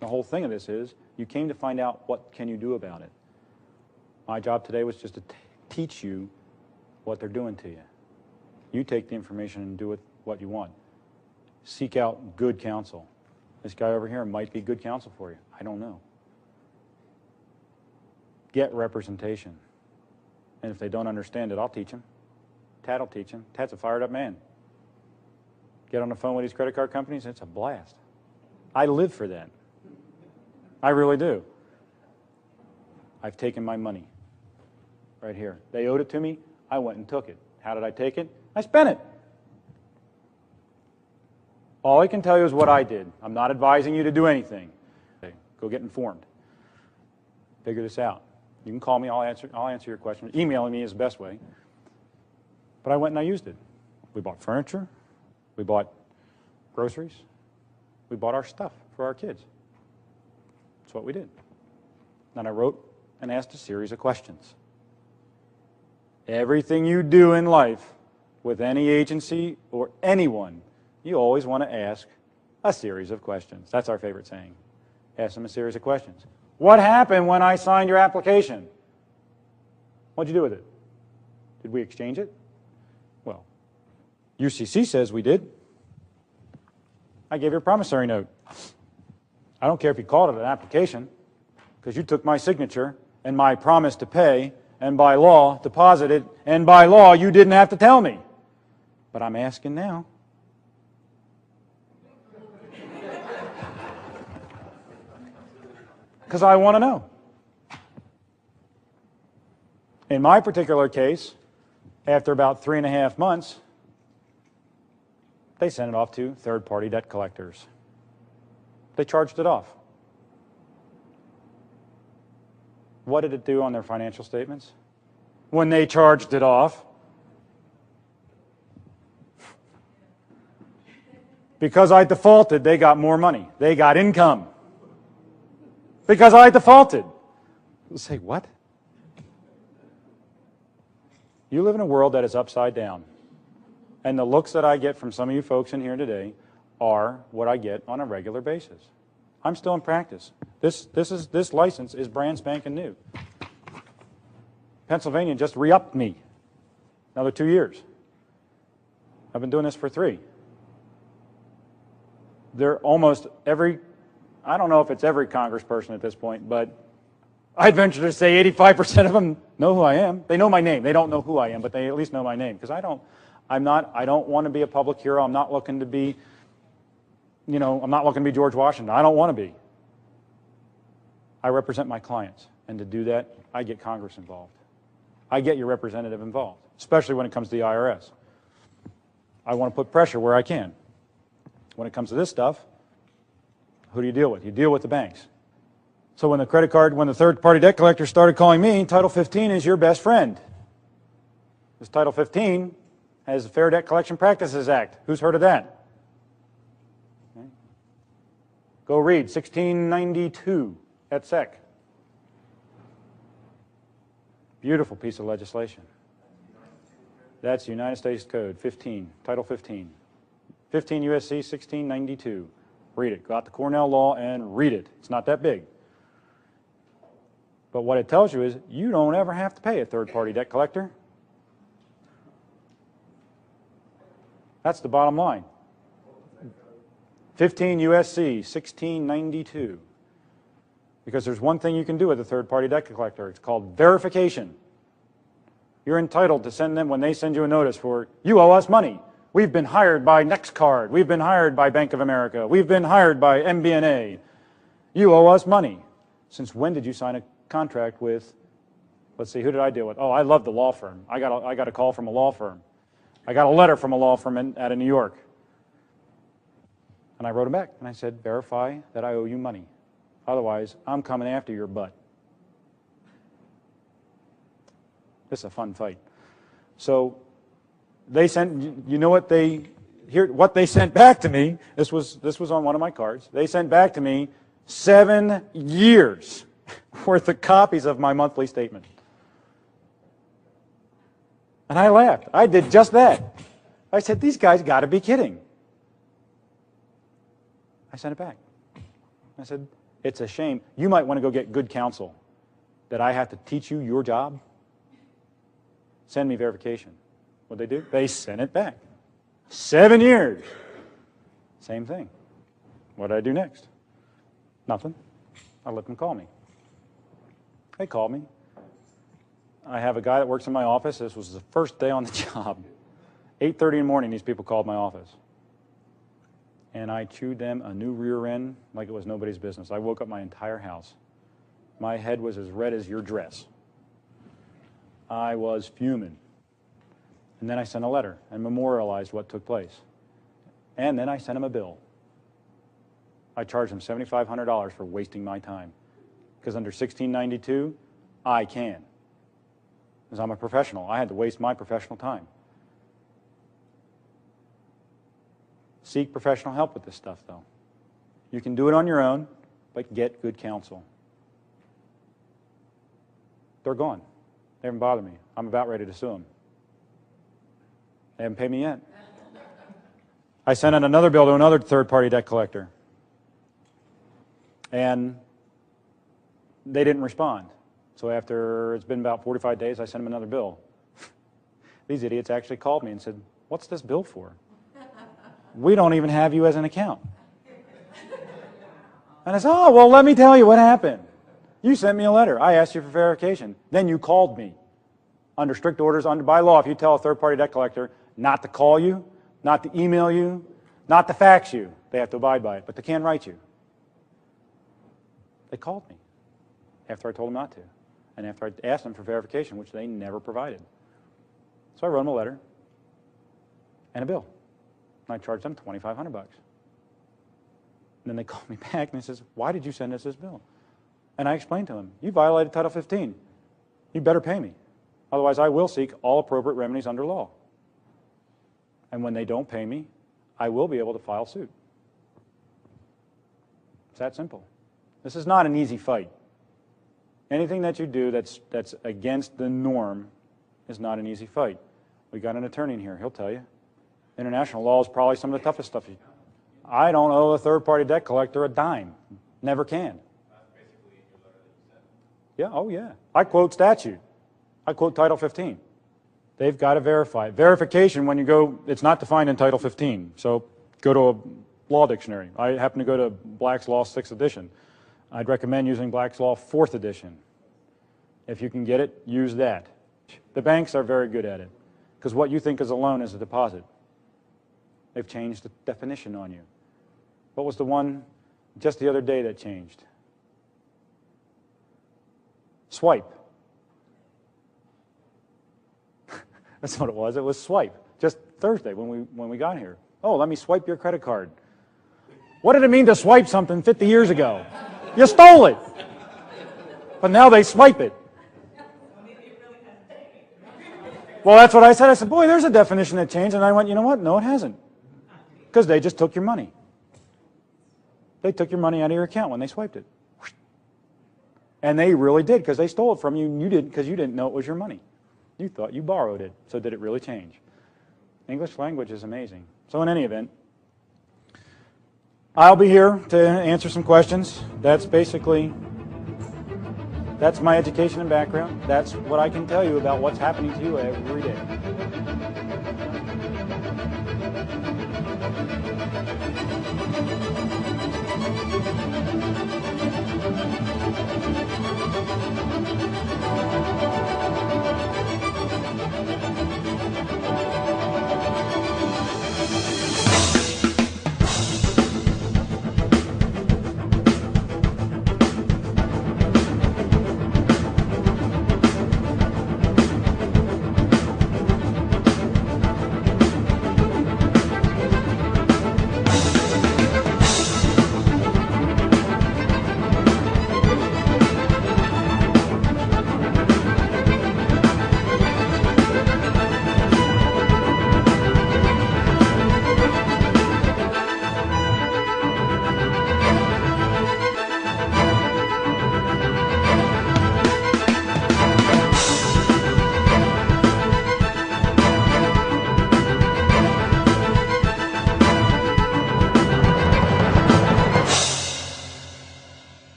The whole thing of this is you came to find out what can you do about it. My job today was just to teach you what they're doing to you. You take the information and do with what you want. Seek out good counsel. This guy over here might be good counsel for you. I don't know. Get representation. And if they don't understand it, I'll teach them. Tad will teach them. Tad's a fired up man. Get on the phone with these credit card companies, it's a blast. I live for that. I really do. I've taken my money right here. They owed it to me. I went and took it. How did I take it? I spent it. All I can tell you is what I did. I'm not advising you to do anything. Okay, go get informed. Figure this out. You can call me, I'll answer your question. Emailing me is the best way. But I went and I used it. We bought furniture, we bought groceries, we bought our stuff for our kids. That's what we did. Then I wrote and asked a series of questions. Everything you do in life with any agency or anyone, you always want to ask a series of questions. That's our favorite saying. Ask them a series of questions. What happened when I signed your application? What'd you do with it? Did we exchange it? Well, UCC says we did. I gave you a promissory note. I don't care if you called it an application, because you took my signature and my promise to pay, and by law deposited, and by law you didn't have to tell me. But I'm asking now. Because I want to know. In my particular case, after about 3.5 months, they sent it off to third-party debt collectors. They charged it off. What did it do on their financial statements? When they charged it off, because I defaulted, they got more money. They got income. Because I defaulted. You say, what? You live in a world that is upside down. And the looks that I get from some of you folks in here today are what I get on a regular basis. I'm still in practice. This license is brand spanking new. Pennsylvania just re-upped me. Another 2 years. I've been doing this for 3. They're almost every, I don't know if it's every congressperson at this point, but I'd venture to say 85% of them know who I am. They know my name. They don't know who I am, but they at least know my name. Because I don't want to be a public hero. I'm not looking to be, I'm not looking to be George Washington. I don't want to be. I represent my clients. And to do that, I get Congress involved. I get your representative involved, especially when it comes to the IRS. I want to put pressure where I can. When it comes to this stuff, who do you deal with? You deal with the banks. So when the third-party debt collector started calling me, Title 15 is your best friend. This Title 15 has the Fair Debt Collection Practices Act. Who's heard of that? Okay. Go read 1692 at SEC. Beautiful piece of legislation. That's United States Code 15, Title 15. 15 U.S.C. 1692. Read it. Go out to Cornell Law and read it. It's not that big. But what it tells you is you don't ever have to pay a third-party debt collector. That's the bottom line. 15 U.S.C. 1692. Because there's one thing you can do with a third-party debt collector. It's called verification. You're entitled to send them, when they send you a notice for, you owe us money. We've been hired by NextCard. We've been hired by Bank of America. We've been hired by MBNA. You owe us money. Since when did you sign a contract with, let's see, who did I deal with? Oh, I love the law firm. I got a call from a law firm. I got a letter from a law firm out of New York. And I wrote him back, and I said, verify that I owe you money. Otherwise, I'm coming after your butt. This is a fun fight. So they sent, you know what what they sent back to me, this was on one of my cards. They sent back to me 7 years worth of copies of my monthly statement. And I laughed. I did just that. I said, these guys got to be kidding. I sent it back. I said, it's a shame. You might want to go get good counsel that I have to teach you your job. Send me verification. What'd they do? They sent it back. 7 years. Same thing. What did I do next? Nothing. I let them call me. They called me. I have a guy that works in my office. This was the first day on the job. 8:30 in the morning, these people called my office. And I chewed them a new rear end like it was nobody's business. I woke up my entire house. My head was as red as your dress. I was fuming. And then I sent a letter and memorialized what took place. And then I sent him a bill. I charged him $7,500 for wasting my time. Because under 1692, I can. Because I'm a professional. I had to waste my professional time. Seek professional help with this stuff, though. You can do it on your own, but get good counsel. They're gone. They haven't bothered me. I'm about ready to sue them. They haven't paid me yet. I sent out another bill to another third-party debt collector, and they didn't respond. So after it's been about 45 days, I sent them another bill. These idiots actually called me and said, "What's this bill for? We don't even have you as an account." And I said, "Oh, well, let me tell you what happened. You sent me a letter. I asked you for verification. Then you called me. Under strict orders, by law, if you tell a third-party debt collector not to call you, not to email you, not to fax you, they have to abide by it, but they can't write you." They called me after I told them not to, and after I asked them for verification, which they never provided. So I wrote them a letter and a bill, and I charged them $2,500. And then they called me back and they says, "Why did you send us this bill?" And I explained to them, "You violated Title 15. You better pay me. Otherwise, I will seek all appropriate remedies under law. And when they don't pay me, I will be able to file suit." It's that simple. This is not an easy fight. Anything that you do that's against the norm is not an easy fight. We got an attorney in here. He'll tell you. International law is probably some of the toughest stuff. I don't owe a third-party debt collector a dime. Never can. Yeah, oh yeah. I quote statute. I quote Title 15. They've got to verify. Verification, when you go, it's not defined in Title 15. So go to a law dictionary. I happen to go to Black's Law 6th edition. I'd recommend using Black's Law 4th edition. If you can get it, use that. The banks are very good at it, because what you think is a loan is a deposit. They've changed the definition on you. What was the one just the other day that changed? Swipe. That's what it was. It was swipe. Just Thursday when we got here. "Oh, let me swipe your credit card." What did it mean to swipe something 50 years ago? You stole it. But now they swipe it. Well, that's what I said. I said, "Boy, there's a definition that changed." And I went, "You know what? No, it hasn't. Because they just took your money. They took your money out of your account when they swiped it. And they really did, because they stole it from you, and you didn't, because you didn't know it was your money. You thought you borrowed it. So did it really change?" English language is amazing. So in any event, I'll be here to answer some questions. That's my education and background. That's what I can tell you about what's happening to you every day.